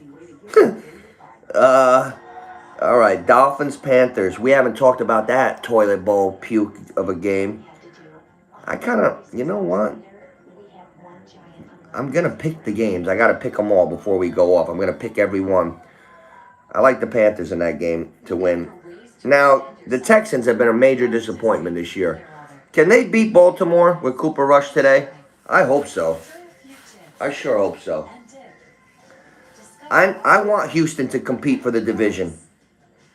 All right, Dolphins, Panthers. We haven't talked about that toilet bowl puke of a game. I kind of, you know what? I'm going to pick the games. I got to pick them all before we go off. I'm going to pick every one. I like the Panthers in that game to win. Now, the Texans have been a major disappointment this year. Can they beat Baltimore with Cooper Rush today? I hope so. I sure hope so. I want Houston to compete for the division.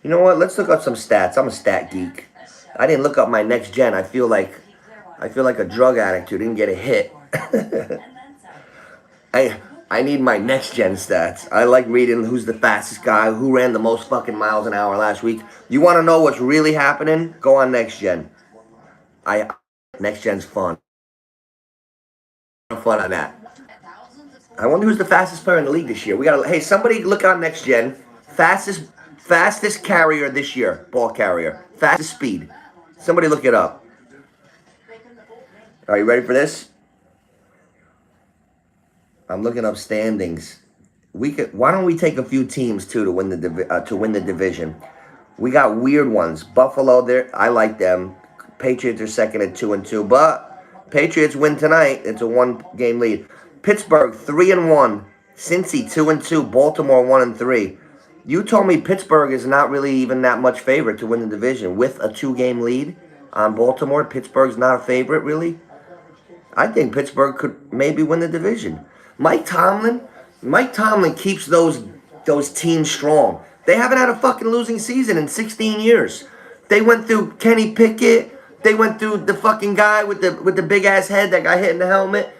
You know what? Let's look up some stats. I'm a stat geek. I didn't look up my next gen. I feel like a drug addict who didn't get a hit. I need my next gen stats. I like reading who's the fastest guy, who ran the most fucking miles an hour last week. You want to know what's really happening? Go on next gen. Next gen's fun. Fun on that. I wonder who's the fastest player in the league this year. Hey, somebody look on next gen. Fastest carrier this year, ball carrier. Fastest speed. Somebody look it up. Are you ready for this? I'm looking up standings. Why don't we take a few teams too to win the division? We got weird ones. Buffalo, I like them. Patriots are second at 2-2, but Patriots win tonight. It's a 1-game lead. Pittsburgh 3-1. Cincy 2-2. Baltimore 1-3. You told me Pittsburgh is not really even that much favorite to win the division with a 2-game lead on Baltimore. Pittsburgh's not a favorite, really. I think Pittsburgh could maybe win the division. Mike Tomlin keeps those teams strong. They haven't had a fucking losing season in 16 years. They went through Kenny Pickett. They went through the fucking guy with the big ass head that got hit in the helmet.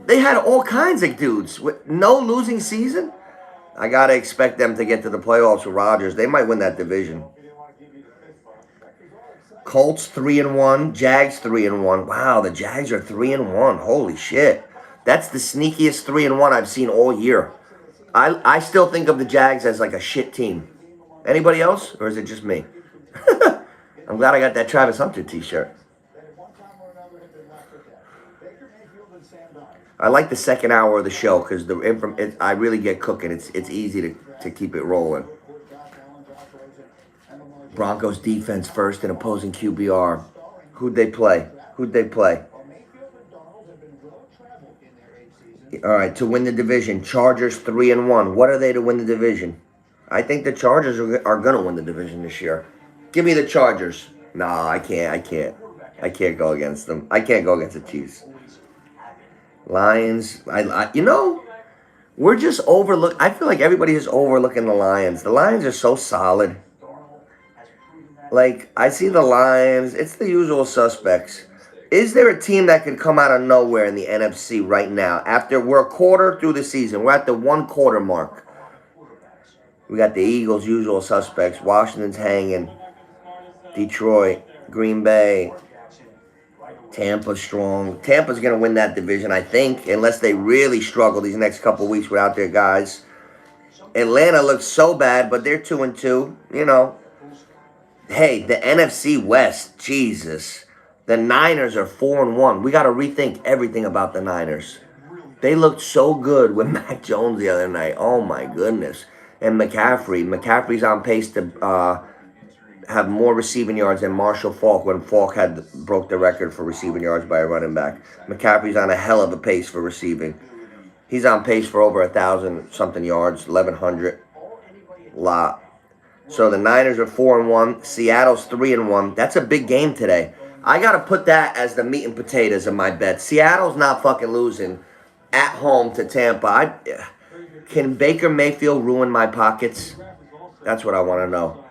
They had all kinds of dudes with no losing season. I gotta expect them to get to the playoffs with Rodgers. They might win that division. Colts 3-1. Jags 3-1. Wow, the Jags are 3-1. Holy shit. That's the sneakiest 3-1 I've seen all year. I still think of the Jags as like a shit team. Anybody else? Or is it just me? I'm glad I got that Travis Hunter t-shirt. I like the second hour of the show because I really get cooking. It's easy to keep it rolling. Broncos defense first in opposing QBR. Who'd they play? All right, to win the division. Chargers 3-1. What are they to win the division? I think the Chargers are going to win the division this year. Give me the Chargers. Nah, I can't. I can't go against them. I can't go against the Chiefs. Lions. We're just overlook. I feel like everybody is overlooking the Lions. The Lions are so solid. Like, I see the Lions. It's the usual suspects. Is there a team that could come out of nowhere in the NFC right now? After we're a quarter through the season. We're at the 1 quarter mark. We got the Eagles, usual suspects. Washington's hanging. Detroit, Green Bay, Tampa strong. Tampa's going to win that division, I think, unless they really struggle these next couple of weeks without their guys. Atlanta looks so bad, but they're 2-2. Hey, the NFC West, Jesus. The Niners are 4-1. We got to rethink everything about the Niners. They looked so good with Mac Jones the other night. Oh, my goodness. And McCaffrey's on pace to have more receiving yards than Marshall Faulk when Faulk broke the record for receiving yards by a running back. McCaffrey's on a hell of a pace for receiving. He's on pace for over 1,000-something yards, 1,100. Lot. So the Niners are 4-1. Seattle's 3-1. That's a big game today. I got to put that as the meat and potatoes of my bet. Seattle's not fucking losing at home to Tampa. Can Baker Mayfield ruin my pockets? That's what I want to know.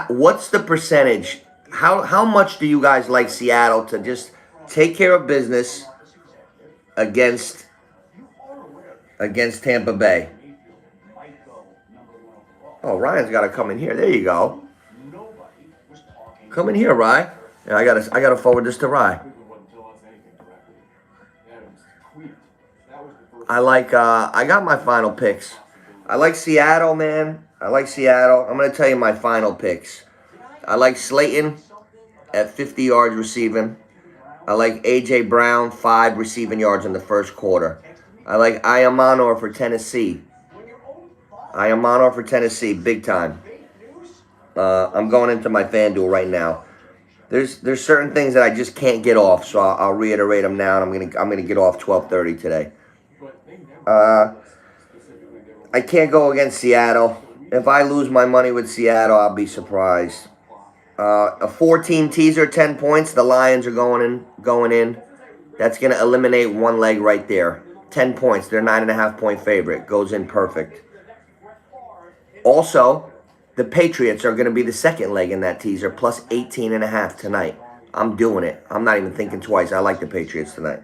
What's the percentage? How much do you guys like Seattle to just take care of business against Tampa Bay? Oh, Ryan's got to come in here. There you go. Come in here, Ryan. Yeah, I gotta forward this to Ryan. I got my final picks. I like Seattle, man. I like Seattle. I'm going to tell you my final picks. I like Slayton at 50 yards receiving. I like A.J. Brown, 5 receiving yards in the first quarter. I like Ayamanor for Tennessee. Big time. I'm going into my FanDuel right now. There's certain things that I just can't get off, so I'll reiterate them now, and I'm gonna get off 12:30 today. I can't go against Seattle. If I lose my money with Seattle, I'll be surprised. A 14 teaser, 10 points. The Lions are going in. That's going to eliminate one leg right there. 10 points. They're 9.5 point favorite. Goes in perfect. Also, the Patriots are going to be the second leg in that teaser, plus 18.5 tonight. I'm doing it. I'm not even thinking twice. I like the Patriots tonight.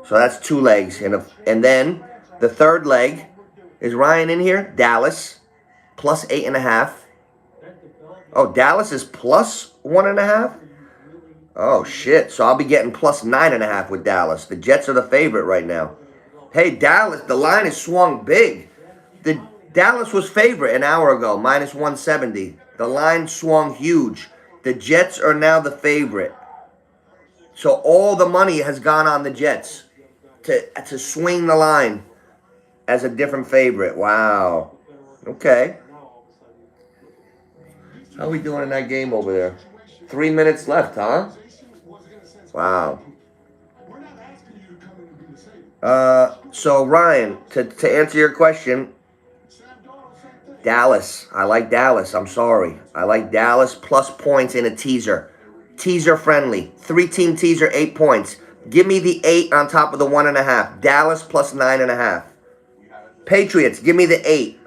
So that's 2 legs. And then the third leg, is Ryan in here? Dallas. Plus 8.5. Oh, Dallas is plus 1.5? Oh, shit. So I'll be getting plus 9.5 with Dallas. The Jets are the favorite right now. Hey, Dallas, the line is swung big. The Dallas was favorite an hour ago, minus 170. The line swung huge. The Jets are now the favorite. So all the money has gone on the Jets to swing the line as a different favorite. Wow. Okay. How are we doing in that game over there? 3 minutes left, huh? Wow. So Ryan, to answer your question, Dallas. I like Dallas. I'm sorry. I like Dallas plus points in a teaser. Teaser friendly. 3-team teaser, 8 points. Give me the 8 on top of the 1.5. Dallas plus 9.5. Patriots, give me the 8.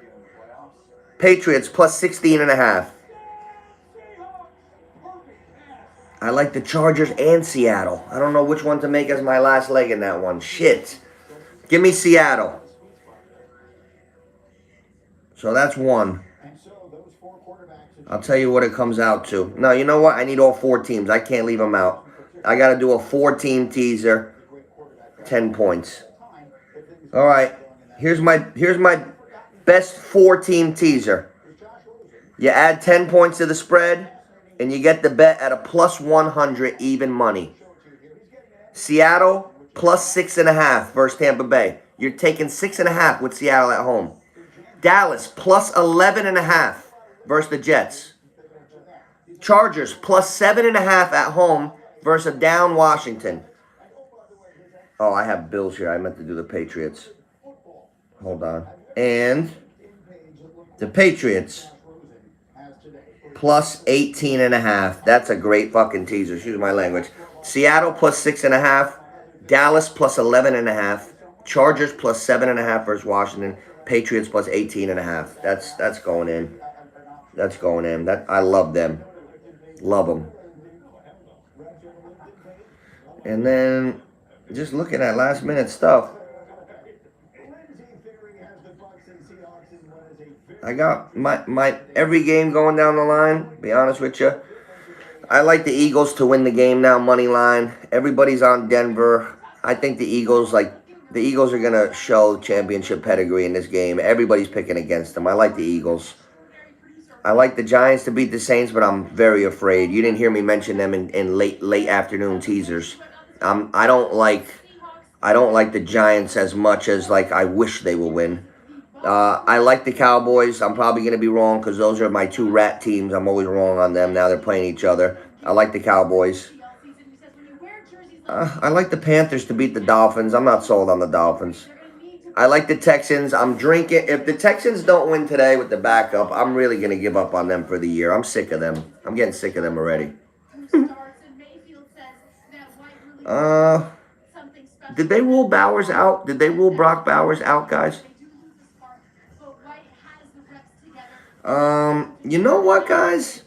Patriots plus 16.5. I like the Chargers and Seattle. I don't know which one to make as my last leg in that one. Shit. Give me Seattle. So that's one. I'll tell you what it comes out to. No, you know what? I need all 4 teams. I can't leave them out. I got to do a 4-team teaser. 10 points. All right. Here's my best 4-team teaser. You add 10 points to the spread, and you get the bet at a plus 100 even money. Seattle plus 6.5 versus Tampa Bay. You're taking 6.5 with Seattle at home. Dallas plus 11.5 versus the Jets. Chargers plus 7.5 at home versus a down Washington. Oh, I have Bills here. I meant to do the Patriots. Hold on. And the Patriots plus 18.5. That's a great fucking teaser. Excuse my language. Seattle plus 6.5. Dallas plus 11.5. Chargers plus 7.5 versus Washington. Patriots plus 18.5. That's going in. That's going in. I love them. Love them. And then just looking at last minute stuff. I got my every game going down the line, be honest with you. I like the Eagles to win the game now, money line. Everybody's on Denver. I think the Eagles are going to show championship pedigree in this game. Everybody's picking against them. I like the Eagles. I like the Giants to beat the Saints, but I'm very afraid. You didn't hear me mention them in late afternoon teasers. I don't like the Giants as much as like I wish they will win. I like the Cowboys. I'm probably going to be wrong because those are my 2 rat teams. I'm always wrong on them. Now they're playing each other. I like the Cowboys. I like the Panthers to beat the Dolphins. I'm not sold on the Dolphins. I like the Texans. I'm drinking. If the Texans don't win today with the backup, I'm really going to give up on them for the year. I'm sick of them. I'm getting sick of them already. Did they rule Bowers out? Did they rule Brock Bowers out, guys? You know what, guys?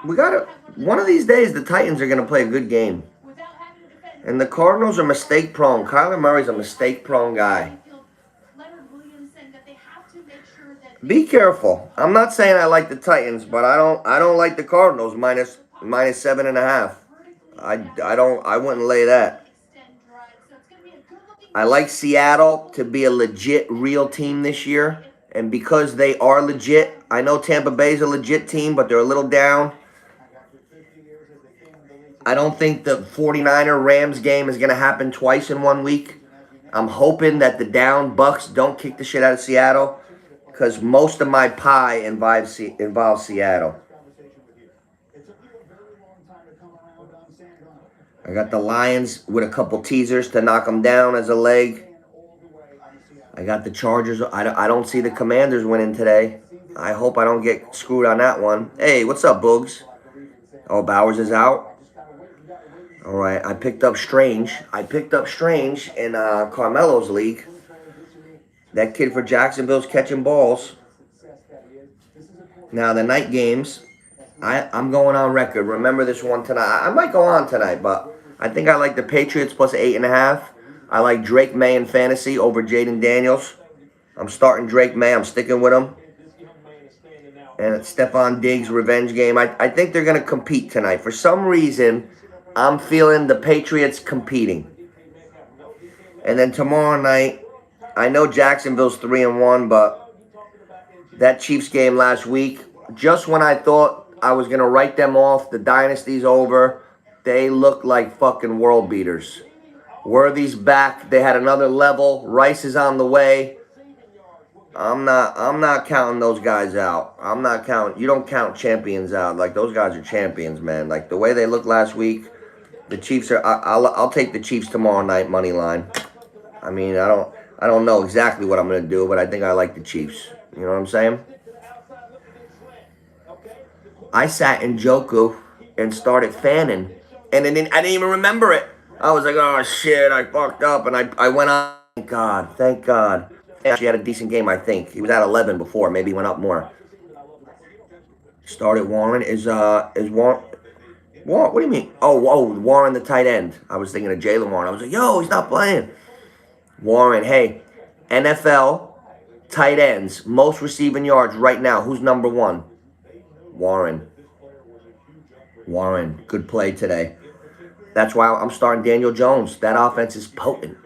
We gotta. One of these days, the Titans are gonna play a good game, and the Cardinals are mistake prone. Kyler Murray's a mistake prone guy. Be careful. I'm not saying I like the Titans, but I don't like the Cardinals minus 7.5. I wouldn't lay that. I like Seattle to be a legit real team this year. And because they are legit, I know Tampa Bay's a legit team, but they're a little down. I don't think the 49er-Rams game is going to happen twice in 1 week. I'm hoping that the down Bucks don't kick the shit out of Seattle because most of my pie involves Seattle. I got the Lions with a couple teasers to knock them down as a leg. I got the Chargers. I don't see the Commanders winning today. I hope I don't get screwed on that one. Hey, what's up, Boogs? Oh, Bowers is out. All right, I picked up Strange. In Carmelo's league. That kid for Jacksonville's catching balls. Now, the night games, I'm going on record. Remember this one tonight. I might go on tonight, but I think I like the Patriots plus 8.5. I like Drake May in fantasy over Jaden Daniels. I'm starting Drake May. I'm sticking with him. And it's Stephon Diggs' revenge game. I think they're going to compete tonight. For some reason, I'm feeling the Patriots competing. And then tomorrow night, I know Jacksonville's 3-1, but that Chiefs game last week, just when I thought I was going to write them off, the dynasty's over, they look like fucking world beaters. Worthy's back. They had another level. Rice is on the way. I'm not counting those guys out. I'm not counting. You don't count champions out. Like, those guys are champions, man. Like, the way they looked last week, the Chiefs are. I'll take the Chiefs tomorrow night money line. I mean, I don't know exactly what I'm gonna do, but I think I like the Chiefs. You know what I'm saying? I sat in Joku and started fanning, and then I didn't even remember it. I was like, oh, shit, I fucked up, and I went on. Thank God. Actually had a decent game, I think. He was at 11 before. Maybe he went up more. Started Warren. Is Warren... What do you mean? Oh, Warren the tight end. I was thinking of Jaylen Warren. I was like, yo, he's not playing. Warren, hey, NFL tight ends, most receiving yards right now. Who's number 1? Warren. Good play today. That's why I'm starting Daniel Jones. That offense is potent.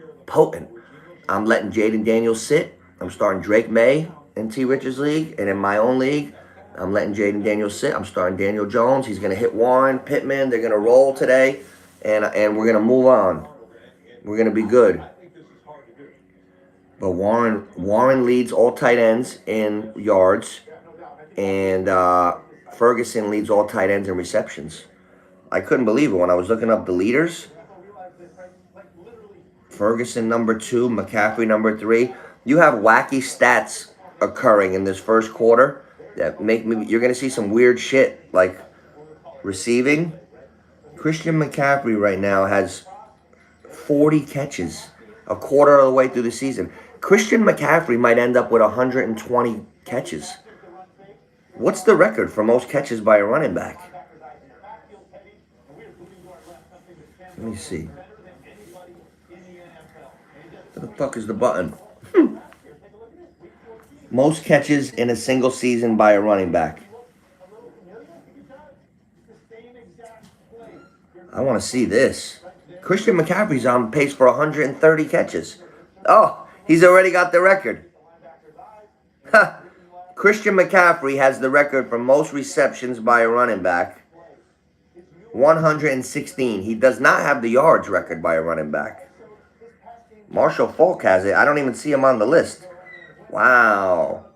I'm letting Jaden Daniels sit. I'm starting Drake May in T. Richards' league. And in my own league, I'm letting Jaden Daniels sit. I'm starting Daniel Jones. He's going to hit Warren, Pittman. They're going to roll today. And we're going to move on. We're going to be good. But Warren leads all tight ends in yards. And Ferguson leads all tight ends in receptions. I couldn't believe it when I was looking up the leaders. Ferguson number 2, McCaffrey number 3. You have wacky stats occurring in this first quarter that make me. You're gonna see some weird shit like receiving. Christian McCaffrey right now has 40 catches, a quarter of the way through the season. Christian McCaffrey might end up with 120 catches. What's the record for most catches by a running back? Let me see. Where the fuck is the button? Most catches in a single season by a running back. I want to see this. Christian McCaffrey's on pace for 130 catches. Oh, he's already got the record. Christian McCaffrey has the record for most receptions by a running back. 116. He does not have the yards record by a running back. Marshall Faulk has it. I don't even see him on the list. Wow.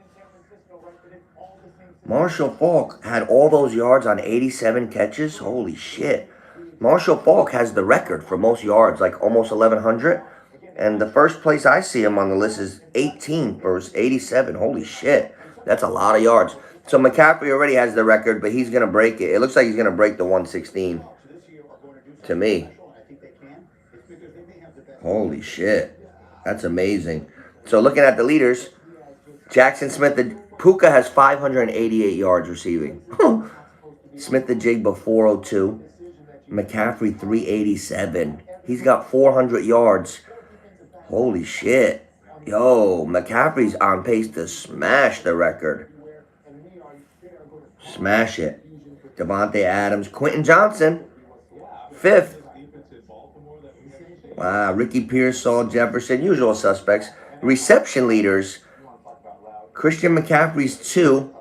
Marshall Faulk had all those yards on 87 catches. Holy shit. Marshall Faulk has the record for most yards, like almost 1,100. And the first place I see him on the list is 18 for 87. Holy shit. That's a lot of yards. So McCaffrey already has the record, but he's going to break it. It looks like he's going to break the 116 to me. Holy shit. That's amazing. So looking at the leaders, Jackson Smith, Puka has 588 yards receiving. Smith the Jigba 402. McCaffrey 387. He's got 400 yards. Holy shit. Yo, McCaffrey's on pace to smash the record. Smash it. Devontae Adams. Quentin Johnson, 5th. Wow, Ricky Pearsall, Jefferson, usual suspects. Reception leaders, Christian McCaffrey's 2.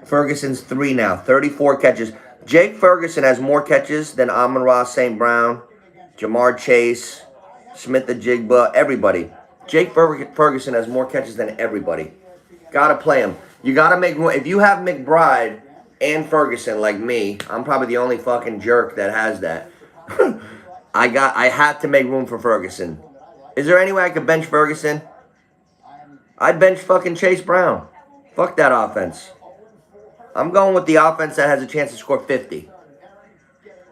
Ferguson's 3 now. 34 catches. Jake Ferguson has more catches than Amon-Ra St. Brown, Jamar Chase, Smith the Jigba, everybody. Jake Ferguson has more catches than everybody. Gotta play him. You gotta make room. If you have McBride and Ferguson like me, I'm probably the only fucking jerk that has that. I had to make room for Ferguson. Is there any way I could bench Ferguson? I'd bench fucking Chase Brown. Fuck that offense. I'm going with the offense that has a chance to score 50.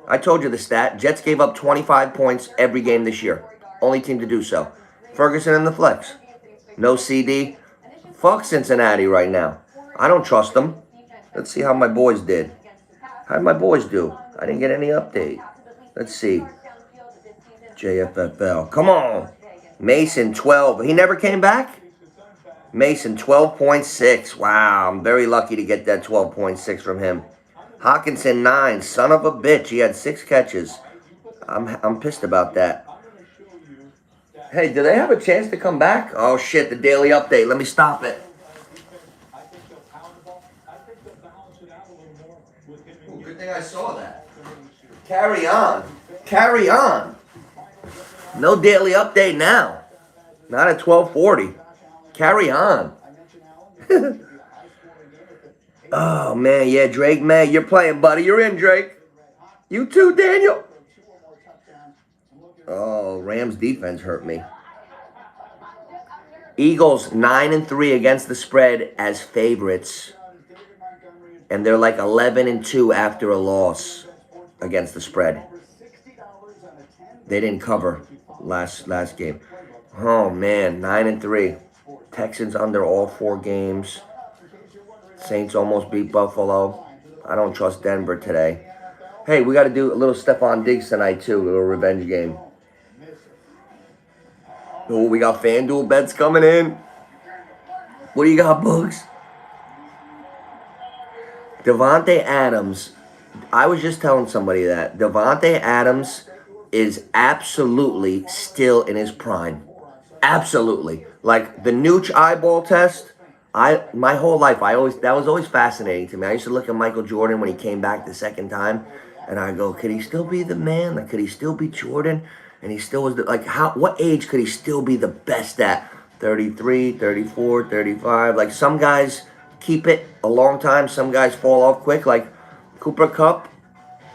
I told you the stat. Jets gave up 25 points every game this year. Only team to do so. Ferguson in the flex. No CD. Fuck Cincinnati right now. I don't trust them. Let's see how my boys did. How did my boys do? I didn't get any update. Let's see. JFFL. Come on. Mason, 12. He never came back? Mason, 12.6. Wow, I'm very lucky to get that 12.6 from him. Hawkinson, 9. Son of a bitch. He had 6 catches. I'm pissed about that. Hey, do they have a chance to come back? Oh, shit, the daily update. Let me stop it. Ooh, good thing I saw that. Carry on. Carry on. No daily update now. Not at 12:40. Carry on. Oh, man, yeah, Drake May. You're playing, buddy. You're in, Drake. You too, Daniel. Oh, Rams defense hurt me. Eagles 9-3 against the spread as favorites. And they're like 11-2 after a loss against the spread. They didn't cover last game. Oh, man, 9-3. Texans under all 4 games. Saints almost beat Buffalo. I don't trust Denver today. Hey, we got to do a little Stephon Diggs tonight, too. A little revenge game. Oh, we got FanDuel bets coming in. What do you got, Bugs? Davante Adams, I was just telling somebody that Davante Adams is absolutely still in his prime. Absolutely. Like the Nooch eyeball test, my whole life that was always fascinating to me. I used to look at Michael Jordan when he came back the second time, and I go, could he still be the man? Like, could he still be Jordan? And he still was like, what age could he still be the best at? 33, 34, 35. Like, some guys keep it a long time, some guys fall off quick. Like Cooper Kupp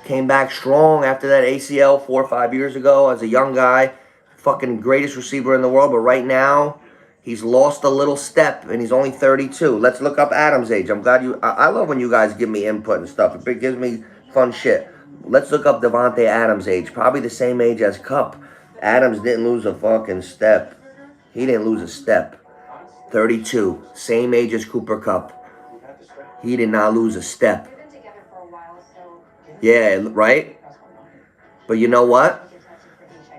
came back strong after that ACL 4 or 5 years ago as a young guy. Fucking greatest receiver in the world, but right now he's lost a little step and he's only 32. Let's look up Adam's age. I'm glad I love when you guys give me input and stuff. It gives me fun shit. Let's look up Davante Adams' age. Probably the same age as Kupp. Adams didn't lose a fucking step. He didn't lose a step. 32. Same age as Cooper Kupp. He did not lose a step. Yeah, right? But you know what?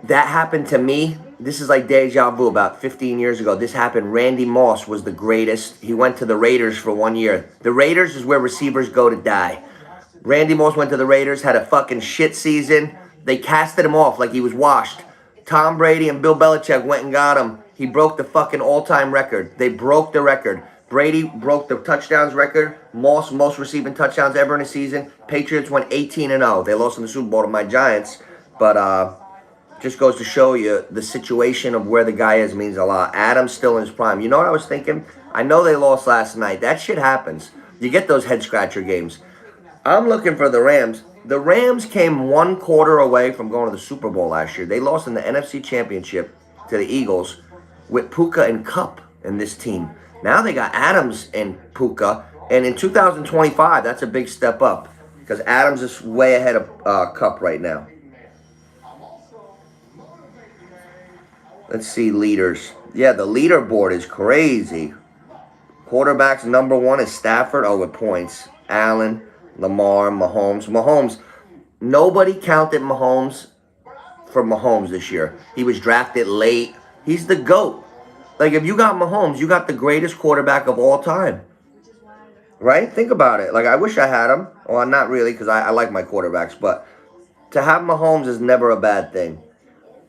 That happened to me. This is like deja vu. About 15 years ago, this happened. Randy Moss was the greatest. He went to the Raiders for 1 year. The Raiders is where receivers go to die. Randy Moss went to the Raiders, had a fucking shit season. They casted him off like he was washed. Tom Brady and Bill Belichick went and got him. He broke the fucking all-time record. They broke the record. Brady broke the touchdowns record. Moss, most receiving touchdowns ever in a season. Patriots went 18-0. They lost in the Super Bowl to my Giants. But just goes to show you the situation of where the guy is means a lot. Adams still in his prime. You know what I was thinking? I know they lost last night. That shit happens. You get those head-scratcher games. I'm looking for the Rams. The Rams came 1 quarter away from going to the Super Bowl last year. They lost in the NFC Championship to the Eagles with Puka and Kupp in this team. Now they got Adams and Puka. And in 2025, that's a big step up because Adams is way ahead of Kupp right now. Let's see leaders. Yeah, the leaderboard is crazy. Quarterbacks number 1 is Stafford. Oh, with points. Allen, Lamar, Mahomes. Nobody counted Mahomes for Mahomes this year. He was drafted late. He's the GOAT. Like, if you got Mahomes, you got the greatest quarterback of all time. Right? Think about it. Like, I wish I had him. Well, not really, because I like my quarterbacks. But to have Mahomes is never a bad thing.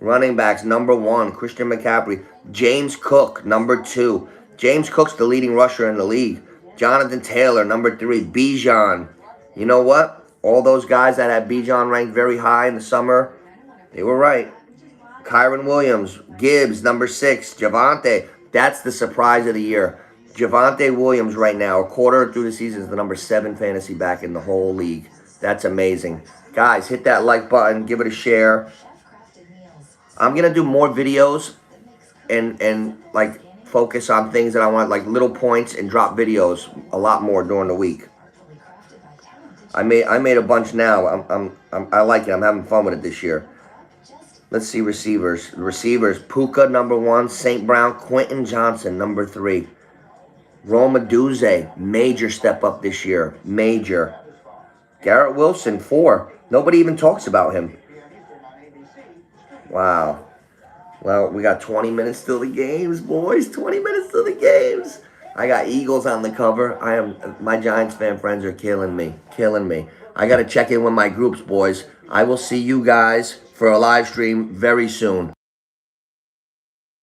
Running backs, number 1, Christian McCaffrey. James Cook, number 2. James Cook's the leading rusher in the league. Jonathan Taylor, number 3. Bijan. You know what? All those guys that had Bijan ranked very high in the summer, they were right. Kyron Williams, Gibbs, number 6. Javonte, that's the surprise of the year. Javonte Williams right now, a quarter through the season, is the number 7 fantasy back in the whole league. That's amazing. Guys, hit that like button. Give it a share. I'm going to do more videos and like focus on things that I want, like little points, and drop videos a lot more during the week. I made a bunch now. I like it. I'm having fun with it this year. Let's see receivers. Receivers, Puka, number 1. St. Brown, Quentin Johnson, number 3. Rome Odunze, major step up this year. Major. Garrett Wilson, 4. Nobody even talks about him. Wow. Well, we got 20 minutes till the games, boys. 20 minutes till the games. I got Eagles on the cover. My Giants fan friends are killing me. Killing me. I got to check in with my groups, boys. I will see you guys for a live stream very soon.